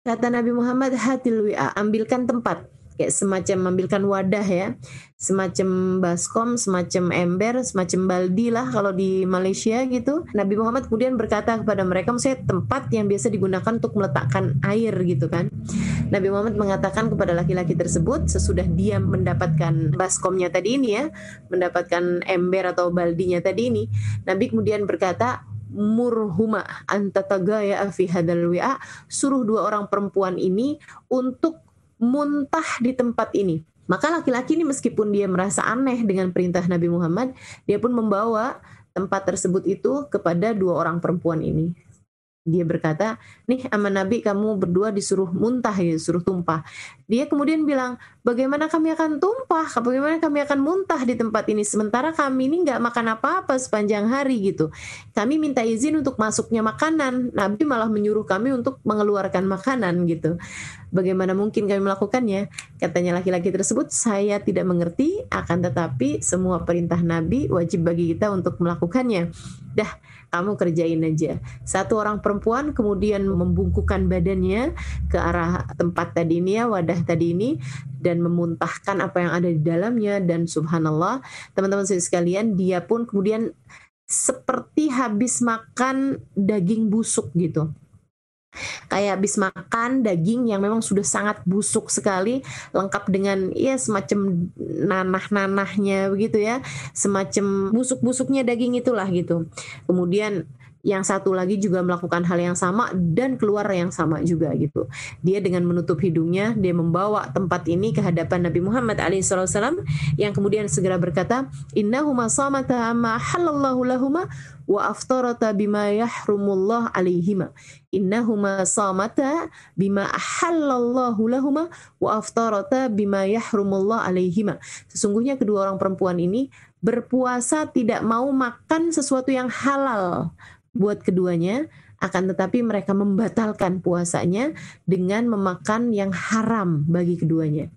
kata Nabi Muhammad, hatil wi'a, ambilkan tempat, kayak semacam ambilkan wadah ya, semacam baskom, semacam ember, semacam baldi lah kalau di Malaysia gitu. Nabi Muhammad kemudian berkata kepada mereka, maksudnya tempat yang biasa digunakan untuk meletakkan air gitu kan. Nabi Muhammad mengatakan kepada laki-laki tersebut sesudah dia mendapatkan baskomnya tadi ini ya, mendapatkan ember atau baldinya tadi ini, Nabi kemudian berkata, murhuma antatagaya fi hadal wi'a, suruh 2 orang perempuan ini untuk muntah di tempat ini. Maka laki-laki ini meskipun dia merasa aneh dengan perintah Nabi Muhammad, dia pun membawa tempat tersebut itu kepada 2 orang perempuan ini. Dia berkata, nih sama Nabi kamu berdua disuruh muntah ya, disuruh tumpah. Dia kemudian bilang, bagaimana kami akan tumpah? Bagaimana kami akan muntah di tempat ini? Sementara kami ini nggak makan apa-apa sepanjang hari gitu. Kami minta izin untuk masuknya makanan. Nabi malah menyuruh kami untuk mengeluarkan makanan gitu. Bagaimana mungkin kami melakukannya? Katanya laki-laki tersebut, saya tidak mengerti, akan tetapi semua perintah Nabi wajib bagi kita untuk melakukannya. Dah, kamu kerjain aja. 1 orang perempuan kemudian membungkukkan badannya ke arah tempat tadi ini ya, wadah tadi ini, dan memuntahkan apa yang ada di dalamnya. Dan subhanallah, teman-teman sekalian, dia pun kemudian seperti habis makan daging busuk gitu. Kayak habis makan daging yang memang sudah sangat busuk sekali, lengkap dengan ya semacam nanah-nanahnya begitu ya, semacam busuk-busuknya daging itulah gitu. Kemudian yang satu lagi juga melakukan hal yang sama dan keluar yang sama juga gitu. Dia dengan menutup hidungnya, dia membawa tempat ini ke hadapan Nabi Muhammad alaihissalam yang kemudian segera berkata, innahuma samata ma halallahu lahuma wa aftarata bima yahrumullah alaihima. Innahuma samata bima ahallallahu lahuma wa aftarata bima yahrumullah alaihima. Sesungguhnya kedua orang perempuan ini berpuasa tidak mau makan sesuatu yang halal, buat keduanya, akan tetapi mereka membatalkan puasanya dengan memakan yang haram bagi keduanya.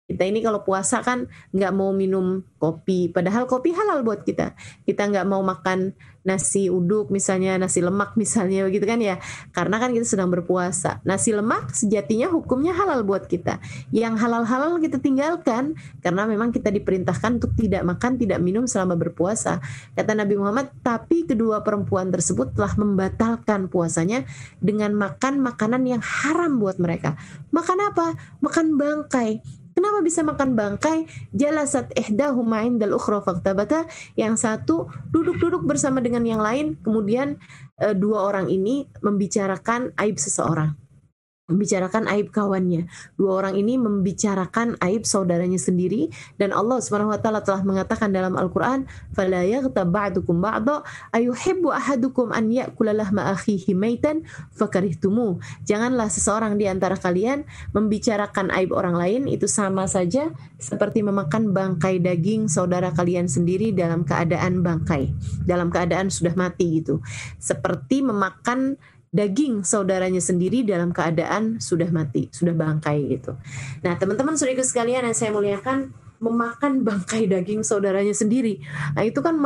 Kita ini kalau puasa kan nggak mau minum kopi, padahal kopi halal buat kita. Kita nggak mau makan nasi uduk misalnya, nasi lemak misalnya begitu kan ya. Karena kan kita sedang berpuasa. Nasi lemak sejatinya hukumnya halal buat kita. Yang halal-halal kita tinggalkan karena memang kita diperintahkan untuk tidak makan, tidak minum selama berpuasa. Kata Nabi Muhammad, tapi kedua perempuan tersebut telah membatalkan puasanya dengan makan makanan yang haram buat mereka. Makan apa? Makan bangkai. Kenapa bisa makan bangkai? Jalasat ihdahuma indal ukhra faktabata. Yang satu duduk-duduk bersama dengan yang lain, kemudian dua orang ini membicarakan aib seseorang, membicarakan aib kawannya. Dua orang ini membicarakan aib saudaranya sendiri, dan Allah Subhanahu wa taala telah mengatakan dalam Al-Qur'an, "Fala yaghtab ba'dukum ba'dha ayuhibbu ahadukum an ya'kula lahma akhihi maitan fakarihtumu." Janganlah seseorang di antara kalian membicarakan aib orang lain, itu sama saja seperti memakan bangkai daging saudara kalian sendiri dalam keadaan bangkai, dalam keadaan sudah mati gitu. Seperti memakan daging saudaranya sendiri dalam keadaan sudah mati, sudah bangkai gitu. Nah, teman-teman saudaraku sekalian yang saya muliakan, memakan bangkai daging saudaranya sendiri. Nah, itu kan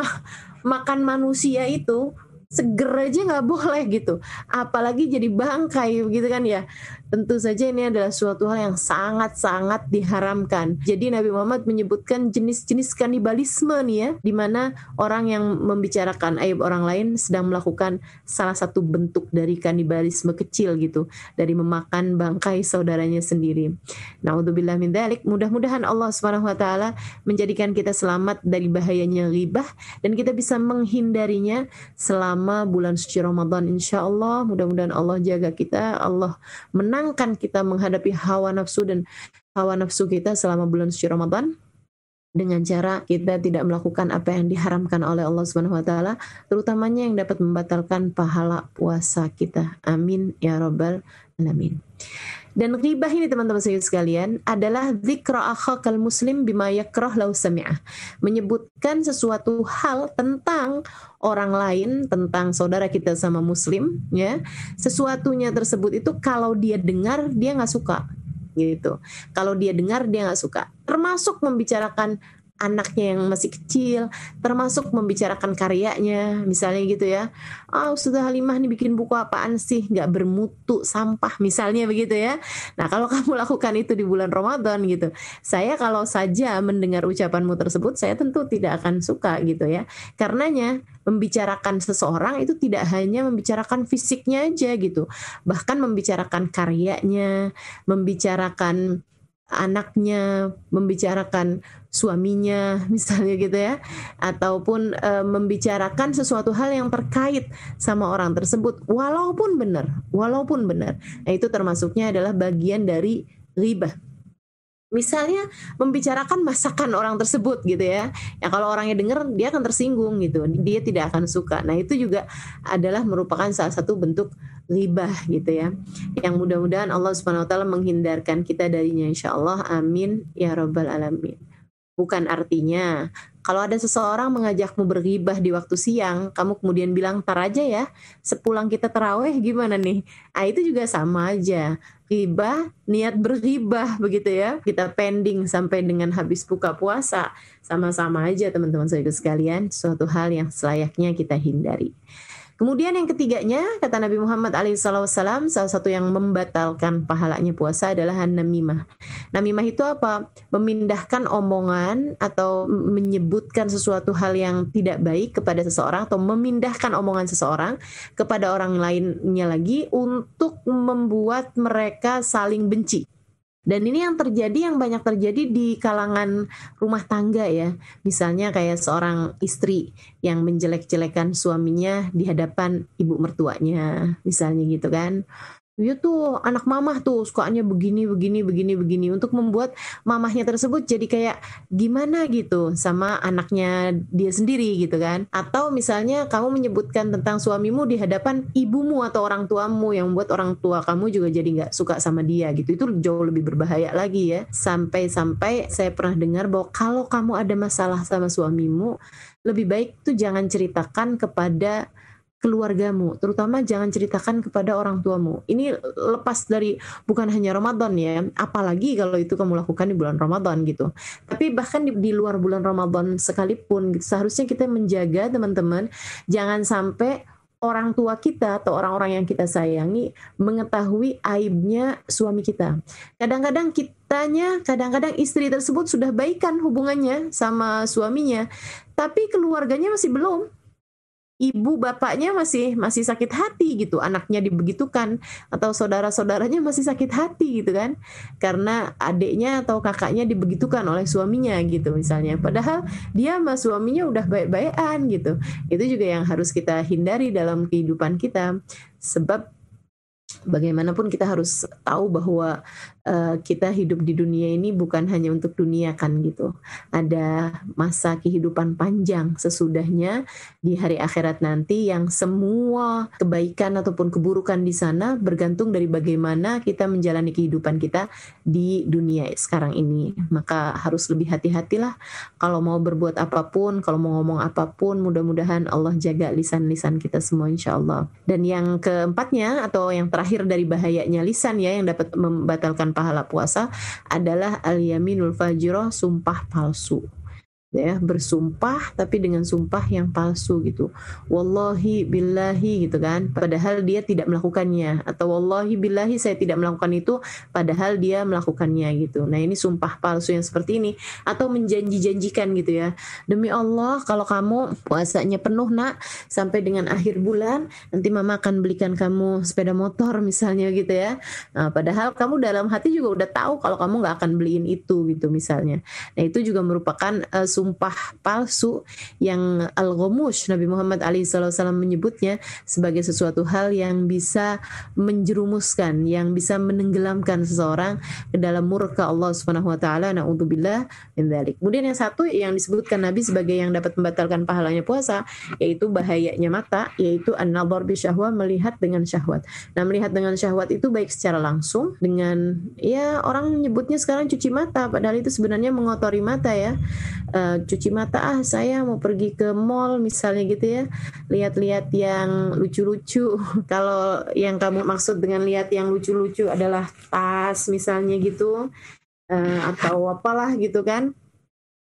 makan manusia itu seger aja nggak boleh gitu. Apalagi jadi bangkai gitu kan ya. Tentu saja ini adalah suatu hal yang sangat-sangat diharamkan. Jadi Nabi Muhammad menyebutkan jenis-jenis kanibalisme nih ya, di mana orang yang membicarakan aib orang lain sedang melakukan salah satu bentuk dari kanibalisme kecil gitu, dari memakan bangkai saudaranya sendiri. Na'udzubillah min dzalik. Mudah-mudahan Allah Subhanahu wa taala menjadikan kita selamat dari bahayanya ghibah dan kita bisa menghindarinya selama bulan suci Ramadan. Insyaallah, mudah-mudahan Allah jaga kita, Allah menangkan kita menghadapi hawa nafsu dan hawa nafsu kita selama bulan suci Ramadan dengan cara kita tidak melakukan apa yang diharamkan oleh Allah Subhanahu wa taala, terutamanya yang dapat membatalkan pahala puasa kita. Amin ya rabbal alamin. Dan ghibah ini teman-teman sekalian adalah dzikra akhakal muslim bima yakrah lau sami'ah. Menyebutkan sesuatu hal tentang orang lain, tentang saudara kita sama muslim ya. Sesuatunya tersebut itu kalau dia dengar dia nggak suka gitu. Kalau dia dengar dia nggak suka. Termasuk membicarakan anaknya yang masih kecil, termasuk membicarakan karyanya, misalnya gitu ya. Ustazah Halimah nih bikin buku apaan sih, nggak bermutu, sampah, misalnya begitu ya. Nah, kalau kamu lakukan itu di bulan Ramadan gitu, saya kalau saja mendengar ucapanmu tersebut, saya tentu tidak akan suka gitu ya. Karenanya membicarakan seseorang itu tidak hanya membicarakan fisiknya aja gitu, bahkan membicarakan karyanya, membicarakan anaknya, membicarakan suaminya misalnya gitu ya, ataupun membicarakan sesuatu hal yang terkait sama orang tersebut walaupun benar. Nah, itu termasuknya adalah bagian dari ghibah. Misalnya membicarakan masakan orang tersebut gitu ya. Ya kalau orangnya dengar dia akan tersinggung gitu. Dia tidak akan suka. Nah, itu juga adalah merupakan salah satu bentuk ghibah gitu ya. Yang mudah-mudahan Allah Subhanahu wa taala menghindarkan kita darinya insyaallah. Amin ya rabbal alamin. Bukan artinya kalau ada seseorang mengajakmu berghibah di waktu siang, kamu kemudian bilang tar aja ya, sepulang kita taraweh gimana nih? Ah, itu juga sama aja. Ghibah, niat berghibah begitu ya. Kita pending sampai dengan habis buka puasa. Sama-sama aja teman-teman saya sekalian, suatu hal yang selayaknya kita hindari. Kemudian yang ketiganya, kata Nabi Muhammad SAW, salah satu yang membatalkan pahalanya puasa adalah namimah. Namimah itu apa? Memindahkan omongan atau menyebutkan sesuatu hal yang tidak baik kepada seseorang, atau memindahkan omongan seseorang kepada orang lainnya lagi untuk membuat mereka saling benci. Dan ini yang banyak terjadi di kalangan rumah tangga ya. Misalnya kayak seorang istri yang menjelek-jelekan suaminya di hadapan ibu mertuanya, misalnya gitu kan. Dia tuh anak mamah tuh sukanya begini untuk membuat mamahnya tersebut jadi kayak gimana gitu sama anaknya dia sendiri gitu kan. Atau misalnya kamu menyebutkan tentang suamimu di hadapan ibumu atau orang tuamu yang membuat orang tua kamu juga jadi nggak suka sama dia gitu. Itu jauh lebih berbahaya lagi ya. Sampai-sampai saya pernah dengar bahwa kalau kamu ada masalah sama suamimu, lebih baik tuh jangan ceritakan kepada keluargamu, terutama jangan ceritakan kepada orang tuamu. Ini lepas dari bukan hanya Ramadan ya, apalagi kalau itu kamu lakukan di bulan Ramadan gitu. Tapi bahkan di luar bulan Ramadan sekalipun, gitu, seharusnya kita menjaga teman-teman, jangan sampai orang tua kita atau orang-orang yang kita sayangi mengetahui aibnya suami kita. Kadang-kadang istri tersebut sudah baikan hubungannya sama suaminya, tapi keluarganya masih belum. Ibu bapaknya masih sakit hati gitu, anaknya dibegitukan, atau saudara-saudaranya masih sakit hati gitu kan, karena adiknya atau kakaknya dibegitukan oleh suaminya gitu misalnya, padahal dia sama suaminya udah baik-baikan gitu. Itu juga yang harus kita hindari dalam kehidupan kita, sebab bagaimanapun kita harus tahu bahwa kita hidup di dunia ini bukan hanya untuk dunia kan gitu. Ada masa kehidupan panjang sesudahnya di hari akhirat nanti, yang semua kebaikan ataupun keburukan di sana bergantung dari bagaimana kita menjalani kehidupan kita di dunia sekarang ini. Maka harus lebih hati-hatilah kalau mau berbuat apapun, kalau mau ngomong apapun. Mudah-mudahan Allah jaga lisan-lisan kita semua insya Allah. Dan yang keempatnya atau yang terakhir dari bahayanya lisan ya, yang dapat membatalkan pahala puasa adalah al-yaminul fajirah, sumpah palsu. Ya, bersumpah tapi dengan sumpah yang palsu gitu. Wallahi billahi gitu kan, padahal dia tidak melakukannya, atau wallahi billahi saya tidak melakukan itu padahal dia melakukannya gitu. Nah, ini sumpah palsu yang seperti ini, atau menjanji-janjikan gitu ya. Demi Allah kalau kamu puasanya penuh nak sampai dengan akhir bulan, nanti mama akan belikan kamu sepeda motor misalnya gitu ya. Nah, padahal kamu dalam hati juga udah tahu kalau kamu nggak akan beliin itu gitu misalnya. Nah, itu juga merupakan sumpah palsu yang al-ghamush. Nabi Muhammad SAW menyebutnya sebagai sesuatu hal yang bisa menjerumuskan, yang bisa menenggelamkan seseorang ke dalam murka Allah Subhanahu wa taala. Na'udzubillah min dzalik. Kemudian yang satu yang disebutkan Nabi sebagai yang dapat membatalkan pahalanya puasa, yaitu bahayanya mata, yaitu an-nadhar bi syahwah, melihat dengan syahwat. Nah, melihat dengan syahwat itu baik secara langsung dengan, ya orang nyebutnya sekarang cuci mata, padahal itu sebenarnya mengotori mata ya. Cuci mata, saya mau pergi ke mall misalnya gitu ya, lihat-lihat yang lucu-lucu. Kalau yang kamu maksud dengan lihat yang lucu-lucu adalah tas misalnya gitu, atau apalah gitu kan,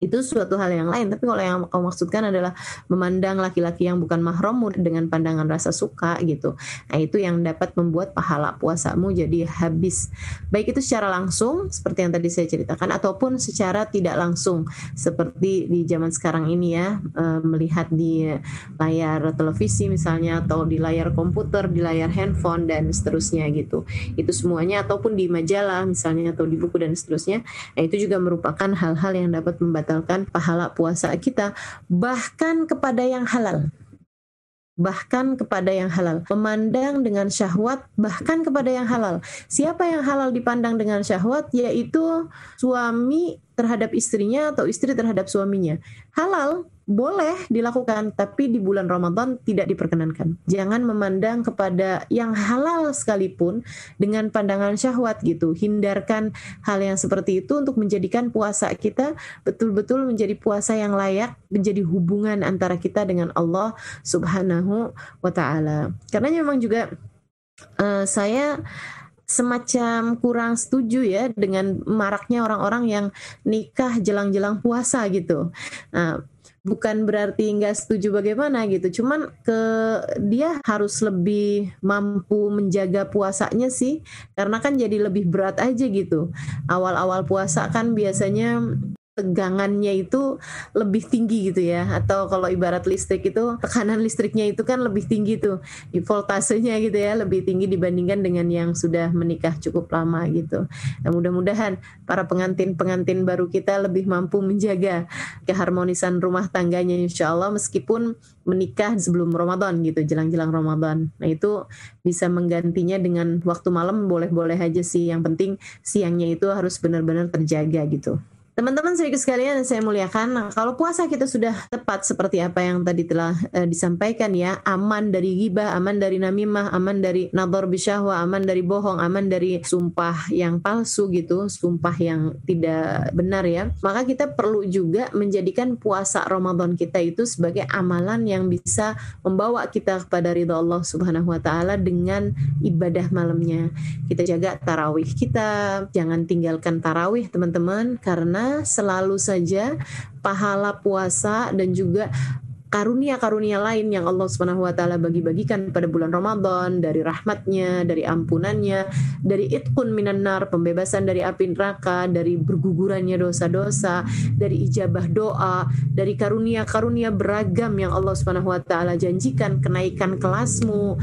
itu suatu hal yang lain. Tapi kalau yang kau maksudkan adalah memandang laki-laki yang bukan mahrammu dengan pandangan rasa suka gitu, nah itu yang dapat membuat pahala puasamu jadi habis, baik itu secara langsung seperti yang tadi saya ceritakan, ataupun secara tidak langsung seperti di zaman sekarang ini ya, melihat di layar televisi misalnya, atau di layar komputer, di layar handphone dan seterusnya gitu. Itu semuanya, ataupun di majalah misalnya, atau di buku dan seterusnya. Nah, itu juga merupakan hal-hal yang dapat membatalkan pahala puasa kita, bahkan kepada yang halal. Bahkan kepada yang halal, memandang dengan syahwat bahkan kepada yang halal. Siapa yang halal dipandang dengan syahwat? Yaitu suami terhadap istrinya atau istri terhadap suaminya. Halal boleh dilakukan, tapi di bulan Ramadan tidak diperkenankan. Jangan memandang kepada yang halal sekalipun dengan pandangan syahwat gitu. Hindarkan hal yang seperti itu untuk menjadikan puasa kita betul-betul menjadi puasa yang layak, menjadi hubungan antara kita dengan Allah Subhanahu wa ta'ala. Karena memang juga saya semacam kurang setuju ya dengan maraknya orang-orang yang nikah jelang-jelang puasa gitu. Nah, bukan berarti nggak setuju bagaimana gitu, cuman dia harus lebih mampu menjaga puasanya sih, karena kan jadi lebih berat aja gitu. Awal-awal puasa kan biasanya tegangannya itu lebih tinggi gitu ya, atau kalau ibarat listrik itu tekanan listriknya itu kan lebih tinggi tuh, voltasenya gitu ya, lebih tinggi dibandingkan dengan yang sudah menikah cukup lama gitu. Nah, mudah-mudahan para pengantin-pengantin baru kita lebih mampu menjaga keharmonisan rumah tangganya insya Allah, meskipun menikah sebelum Ramadan gitu, jelang-jelang Ramadan. Nah, itu bisa menggantinya dengan waktu malam boleh-boleh aja sih, yang penting siangnya itu harus benar-benar terjaga gitu. Teman-teman sedikit sekalian yang saya muliakan, nah, kalau puasa kita sudah tepat seperti apa yang tadi telah disampaikan ya, aman dari ghibah, aman dari namimah, aman dari nadhar bisyahwah, aman dari bohong, aman dari sumpah yang palsu gitu, sumpah yang tidak benar ya. Maka kita perlu juga menjadikan puasa Ramadan kita itu sebagai amalan yang bisa membawa kita kepada ridha Allah Subhanahu wa taala dengan ibadah malamnya. Kita jaga tarawih kita, jangan tinggalkan tarawih teman-teman, karena selalu saja pahala puasa dan juga karunia-karunia lain yang Allah Subhanahu wa taala bagi-bagikan pada bulan Ramadan, dari rahmatnya, dari ampunannya, dari itqun minan nar, pembebasan dari api neraka, dari bergugurannya dosa-dosa, dari ijabah doa, dari karunia-karunia beragam yang Allah Subhanahu wa taala janjikan, kenaikan kelasmu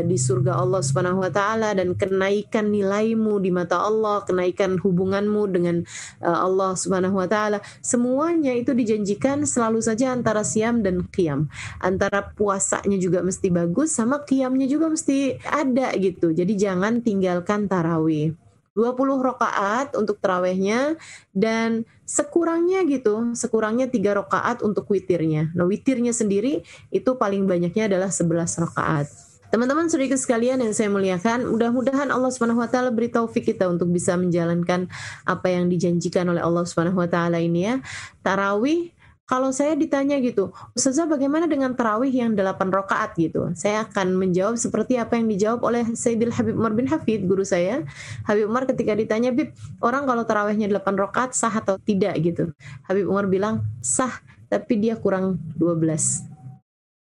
di surga Allah Subhanahu wa taala, dan kenaikan nilaimu di mata Allah, kenaikan hubunganmu dengan Allah Subhanahu wa taala. Semuanya itu dijanjikan selalu saja antara siam dan qiyam. Antara puasanya juga mesti bagus, sama qiyamnya juga mesti ada gitu. Jadi jangan tinggalkan tarawih. 20 rakaat untuk tarawihnya, dan sekurangnya 3 rakaat untuk witirnya. Nah, witirnya sendiri itu paling banyaknya adalah 11 rakaat. Teman-teman sedikit sekalian yang saya muliakan, mudah-mudahan Allah Subhanahu wa taala beri taufik kita untuk bisa menjalankan apa yang dijanjikan oleh Allah Subhanahu wa taala ini ya. Tarawih, kalau saya ditanya gitu, Ustazah bagaimana dengan tarawih yang 8 rakaat gitu? Saya akan menjawab seperti apa yang dijawab oleh Sayyidil Habib Umar bin Hafid, guru saya. Habib Umar ketika ditanya, Bib, orang kalau tarawihnya 8 rakaat sah atau tidak gitu? Habib Umar bilang, sah, tapi dia kurang 12.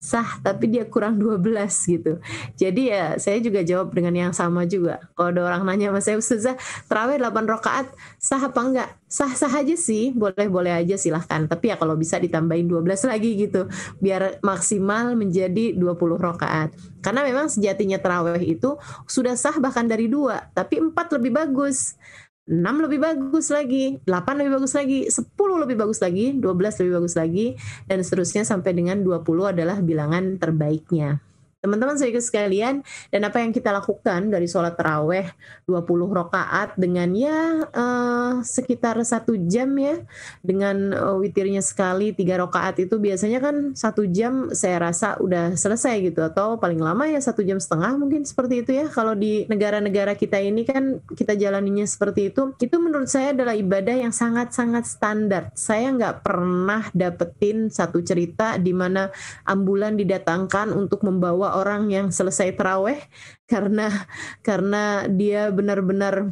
Sah tapi dia kurang 12 gitu. Jadi ya saya juga jawab dengan yang sama juga. Kalau ada orang nanya sama saya, Ustazah tarawih 8 rakaat sah apa enggak? Sah-sah aja sih, boleh-boleh aja silahkan. Tapi ya kalau bisa ditambahin 12 lagi gitu, biar maksimal menjadi 20 rakaat. Karena memang sejatinya tarawih itu sudah sah bahkan dari 2, tapi 4 lebih bagus. 6 lebih bagus lagi, 8 lebih bagus lagi, 10 lebih bagus lagi, 12 lebih bagus lagi, dan seterusnya sampai dengan 20 adalah bilangan terbaiknya. Teman-teman sedikit sekalian, dan apa yang kita lakukan dari sholat taraweh 20 rakaat dengan sekitar 1 jam ya, dengan witirnya sekali 3 rakaat itu biasanya kan 1 jam saya rasa udah selesai gitu, atau paling lama ya 1,5 jam mungkin seperti itu ya. Kalau di negara-negara kita ini kan kita jalaninya seperti itu menurut saya adalah ibadah yang sangat-sangat standar. Saya nggak pernah dapetin satu cerita di mana ambulan didatangkan untuk membawa orang yang selesai taraweh karena dia benar-benar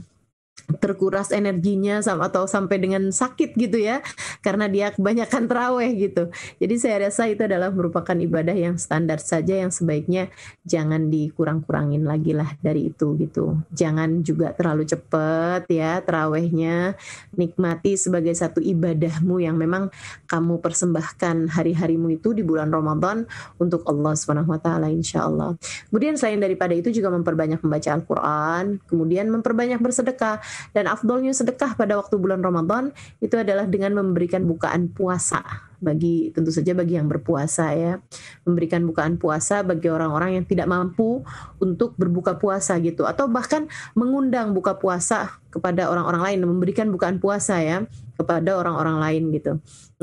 terkuras energinya atau sampai dengan sakit gitu ya, karena dia kebanyakan taraweh gitu. Jadi saya rasa itu adalah merupakan ibadah yang standar saja, yang sebaiknya jangan dikurang-kurangin lagi lah dari itu gitu. Jangan juga terlalu cepat ya tarawehnya, nikmati sebagai satu ibadahmu yang memang kamu persembahkan hari-harimu itu di bulan Ramadan untuk Allah Subhanahu wa taala insyaallah. Kemudian selain daripada itu juga memperbanyak membaca Al-Qur'an, kemudian memperbanyak bersedekah. Dan afdolnya sedekah pada waktu bulan Ramadan itu adalah dengan memberikan bukaan puasa, tentu saja bagi yang berpuasa ya, memberikan bukaan puasa bagi orang-orang yang tidak mampu untuk berbuka puasa gitu, atau bahkan mengundang buka puasa kepada orang-orang lain, memberikan bukaan puasa ya kepada orang-orang lain gitu.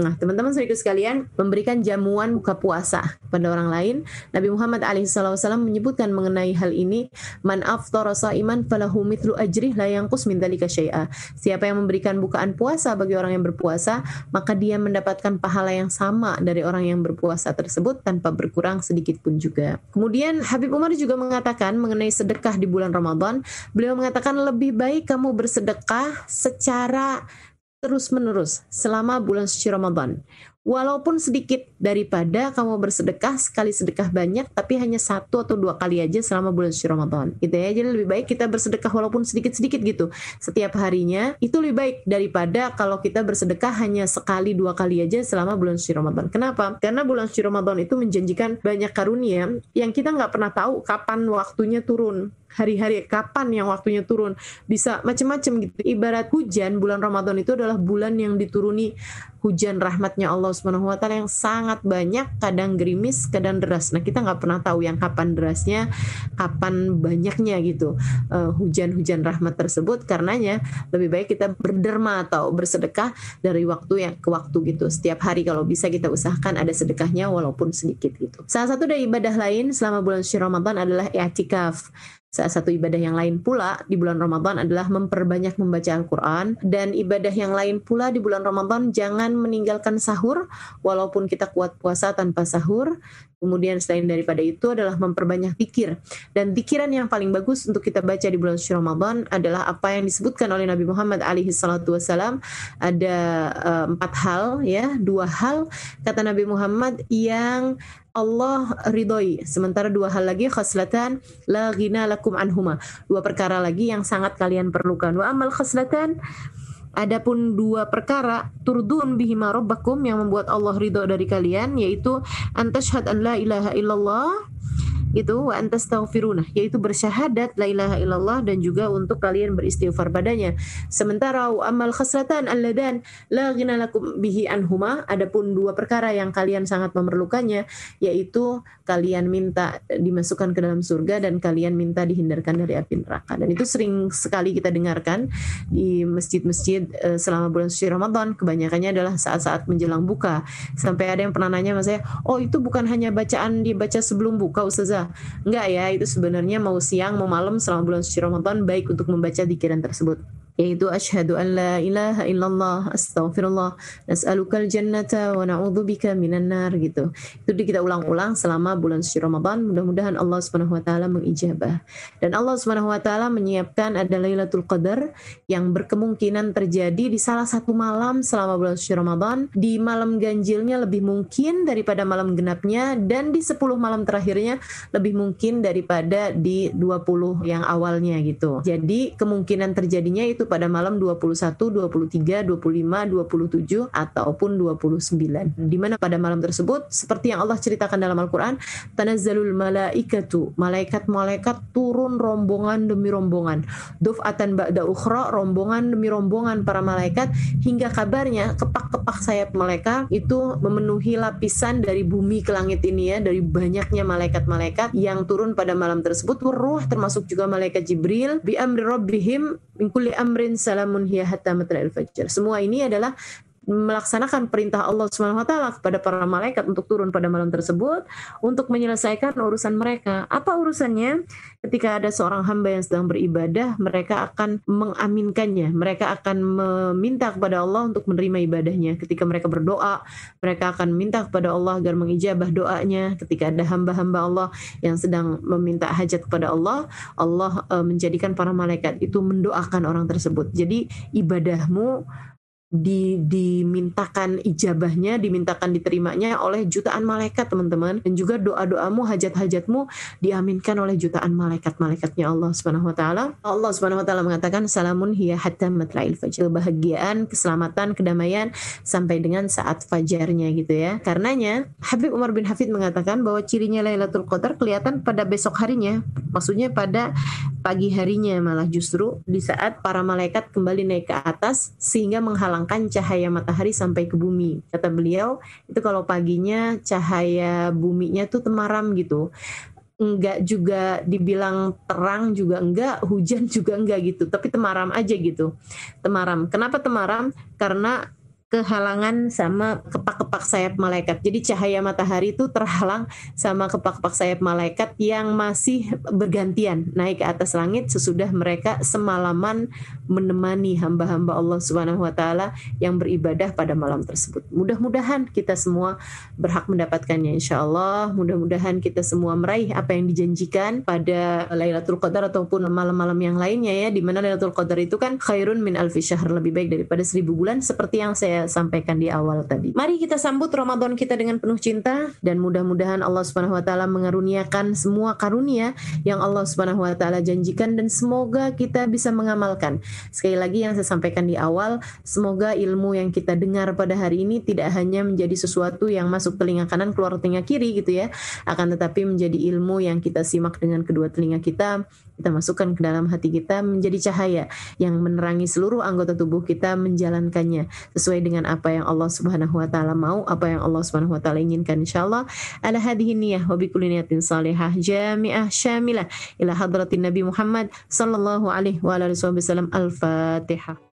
Nah, teman-teman sedikit sekalian, memberikan jamuan buka puasa kepada orang lain. Nabi Muhammad SAW menyebutkan mengenai hal ini, man aftara sha'iman falahu mithlu ajrih la yanqus min dzalika syai'a. Siapa yang memberikan bukaan puasa bagi orang yang berpuasa, maka dia mendapatkan pahala yang sama dari orang yang berpuasa tersebut tanpa berkurang sedikit pun juga. Kemudian Habib Umar juga mengatakan mengenai sedekah di bulan Ramadan, beliau mengatakan lebih baik kamu bersedekah secara terus-menerus selama bulan suci Ramadan, walaupun sedikit, daripada kamu bersedekah sekali sedekah banyak tapi hanya 1 atau 2 kali aja selama bulan suci Ramadan gitu ya. Jadi lebih baik kita bersedekah walaupun sedikit-sedikit gitu setiap harinya, itu lebih baik daripada kalau kita bersedekah hanya sekali 2 kali aja selama bulan suci Ramadan. Kenapa? Karena bulan suci Ramadan itu menjanjikan banyak karunia yang kita nggak pernah tahu kapan waktunya turun, hari-hari kapan yang waktunya turun, bisa macam-macam gitu. Ibarat hujan, bulan Ramadan itu adalah bulan yang dituruni hujan rahmatnya Allah Subhanahu wa taala yang sangat banyak, kadang gerimis, kadang deras. Nah, kita nggak pernah tahu yang kapan derasnya, kapan banyaknya gitu. Hujan-hujan rahmat tersebut, karenanya lebih baik kita berderma atau bersedekah dari waktu yang ke waktu gitu. Setiap hari kalau bisa kita usahakan ada sedekahnya walaupun sedikit gitu. Salah satu dari ibadah lain selama bulan suci Ramadan adalah i'tikaf. Salah satu ibadah yang lain pula di bulan Ramadan adalah memperbanyak membaca Al-Quran. Dan ibadah yang lain pula di bulan Ramadan, jangan meninggalkan sahur walaupun kita kuat puasa tanpa sahur. Kemudian selain daripada itu adalah memperbanyak zikir. Dan zikiran yang paling bagus untuk kita baca di bulan suci Ramadan adalah apa yang disebutkan oleh Nabi Muhammad alaihi salatu wassalam. Ada 4 hal ya, 2 hal kata Nabi Muhammad yang Allah ridhoi. Sementara 2 hal lagi, khaslatan la ghina lakum anhuma. 2 perkara lagi yang sangat kalian perlukan. Wa amal khaslatan, adapun 2 perkara turdun bihima rabbakum, yang membuat Allah ridho dari kalian, yaitu antashhad an la ilaha illallah, itu wa antastaghfiruna, yaitu bersyahadat la ilaha illallah dan juga untuk kalian beristighfar padanya. Sementara amal khaslatan alladan la ghina lakum bihi anhuma, adapun 2 perkara yang kalian sangat memerlukannya, yaitu kalian minta dimasukkan ke dalam surga dan kalian minta dihindarkan dari api neraka. Dan itu sering sekali kita dengarkan di masjid-masjid selama bulan suci Ramadan. Kebanyakannya adalah saat-saat menjelang buka. Sampai ada yang pernah nanya sama saya, "Oh, itu bukan hanya bacaan dibaca sebelum buka, Ustazah?" Enggak ya, itu sebenarnya mau siang mau malam selama bulan suci Ramadan baik untuk membaca dzikiran tersebut, yaitu asyhadu an la ilaha illallah, astaghfirullah, nas'alukal jannata wa na'udzubika minan nar gitu. Itu kita ulang-ulang selama bulan suci Ramadan. Mudah-mudahan Allah Subhanahu wa taala mengijabah. Dan Allah Subhanahu wa taala menyiapkan ada Lailatul Qadar yang berkemungkinan terjadi di salah satu malam selama bulan suci Ramadan. Di malam ganjilnya lebih mungkin daripada malam genapnya, dan di 10 malam terakhirnya lebih mungkin daripada di 20 yang awalnya gitu. Jadi kemungkinan terjadinya itu pada malam 21, 23, 25, 27 ataupun 29. Di mana pada malam tersebut seperti yang Allah ceritakan dalam Al-Qur'an, tanazzalul malaikatu, malaikat-malaikat turun rombongan demi rombongan. Duf'atan ba'da ukhra, rombongan demi rombongan para malaikat, hingga kabarnya kepak-kepak sayap mereka itu memenuhi lapisan dari bumi ke langit ini ya, dari banyaknya malaikat-malaikat yang turun pada malam tersebut. Ruh termasuk juga malaikat Jibril, bi amri rabbihim min kulli amrin salamun hiya hatta matla'il fajr. Semua ini adalah melaksanakan perintah Allah Subhanahu wa taala kepada para malaikat untuk turun pada malam tersebut untuk menyelesaikan urusan mereka. Apa urusannya? Ketika ada seorang hamba yang sedang beribadah, mereka akan mengaminkannya. Mereka akan meminta kepada Allah untuk menerima ibadahnya. Ketika mereka berdoa, mereka akan minta kepada Allah agar mengijabah doanya. Ketika ada hamba-hamba Allah yang sedang meminta hajat kepada Allah, Allah menjadikan para malaikat itu mendoakan orang tersebut. Jadi ibadahmu dimintakan ijabahnya, dimintakan diterimanya oleh jutaan malaikat, teman-teman. Dan juga doa-doamu, hajat-hajatmu diaminkan oleh jutaan malaikat-malaikatnya Allah Subhanahu wa taala. Allah Subhanahu wa taala mengatakan salamun hiya hatta matla'il fajr. Kebahagiaan, keselamatan, kedamaian sampai dengan saat fajarnya gitu ya. Karenanya Habib Umar bin Hafid mengatakan bahwa cirinya Lailatul Qadar kelihatan pada besok harinya. Maksudnya pada pagi harinya, malah justru di saat para malaikat kembali naik ke atas sehingga menghalangkan cahaya matahari sampai ke bumi. Kata beliau, itu kalau paginya cahaya buminya tuh temaram gitu. Enggak juga dibilang terang juga enggak, hujan juga enggak gitu, tapi temaram aja gitu. Temaram. Kenapa temaram? Karena kehalangan sama kepak-kepak sayap malaikat. Jadi cahaya matahari itu terhalang sama kepak-kepak sayap malaikat yang masih bergantian naik ke atas langit sesudah mereka semalaman menemani hamba-hamba Allah Subhanahu wa taala yang beribadah pada malam tersebut. Mudah-mudahan kita semua berhak mendapatkannya insyaallah. Mudah-mudahan kita semua meraih apa yang dijanjikan pada Lailatul Qadar ataupun malam-malam yang lainnya ya, di mana Lailatul Qadar itu kan khairun min alfi syahr, lebih baik daripada 1000 bulan seperti yang saya sampaikan di awal tadi. Mari kita sambut Ramadan kita dengan penuh cinta, dan mudah-mudahan Allah Subhanahu wa taala mengaruniakan semua karunia yang Allah Subhanahu wa taala janjikan, dan semoga kita bisa mengamalkan. Sekali lagi yang saya sampaikan di awal, semoga ilmu yang kita dengar pada hari ini tidak hanya menjadi sesuatu yang masuk telinga kanan keluar telinga kiri gitu ya, akan tetapi menjadi ilmu yang kita simak dengan kedua telinga kita, kita masukkan ke dalam hati kita menjadi cahaya yang menerangi seluruh anggota tubuh kita menjalankannya sesuai dengan apa yang Allah Subhanahu wa taala mau, apa yang Allah Subhanahu wa taala inginkan insyaallah. Ala hadhihi niyyah wa bi kulli niyatin salihah jami'ah syamilah ila hadratin Nabi Muhammad sallallahu alaihi wa alihi wasallam. Al-Fatihah.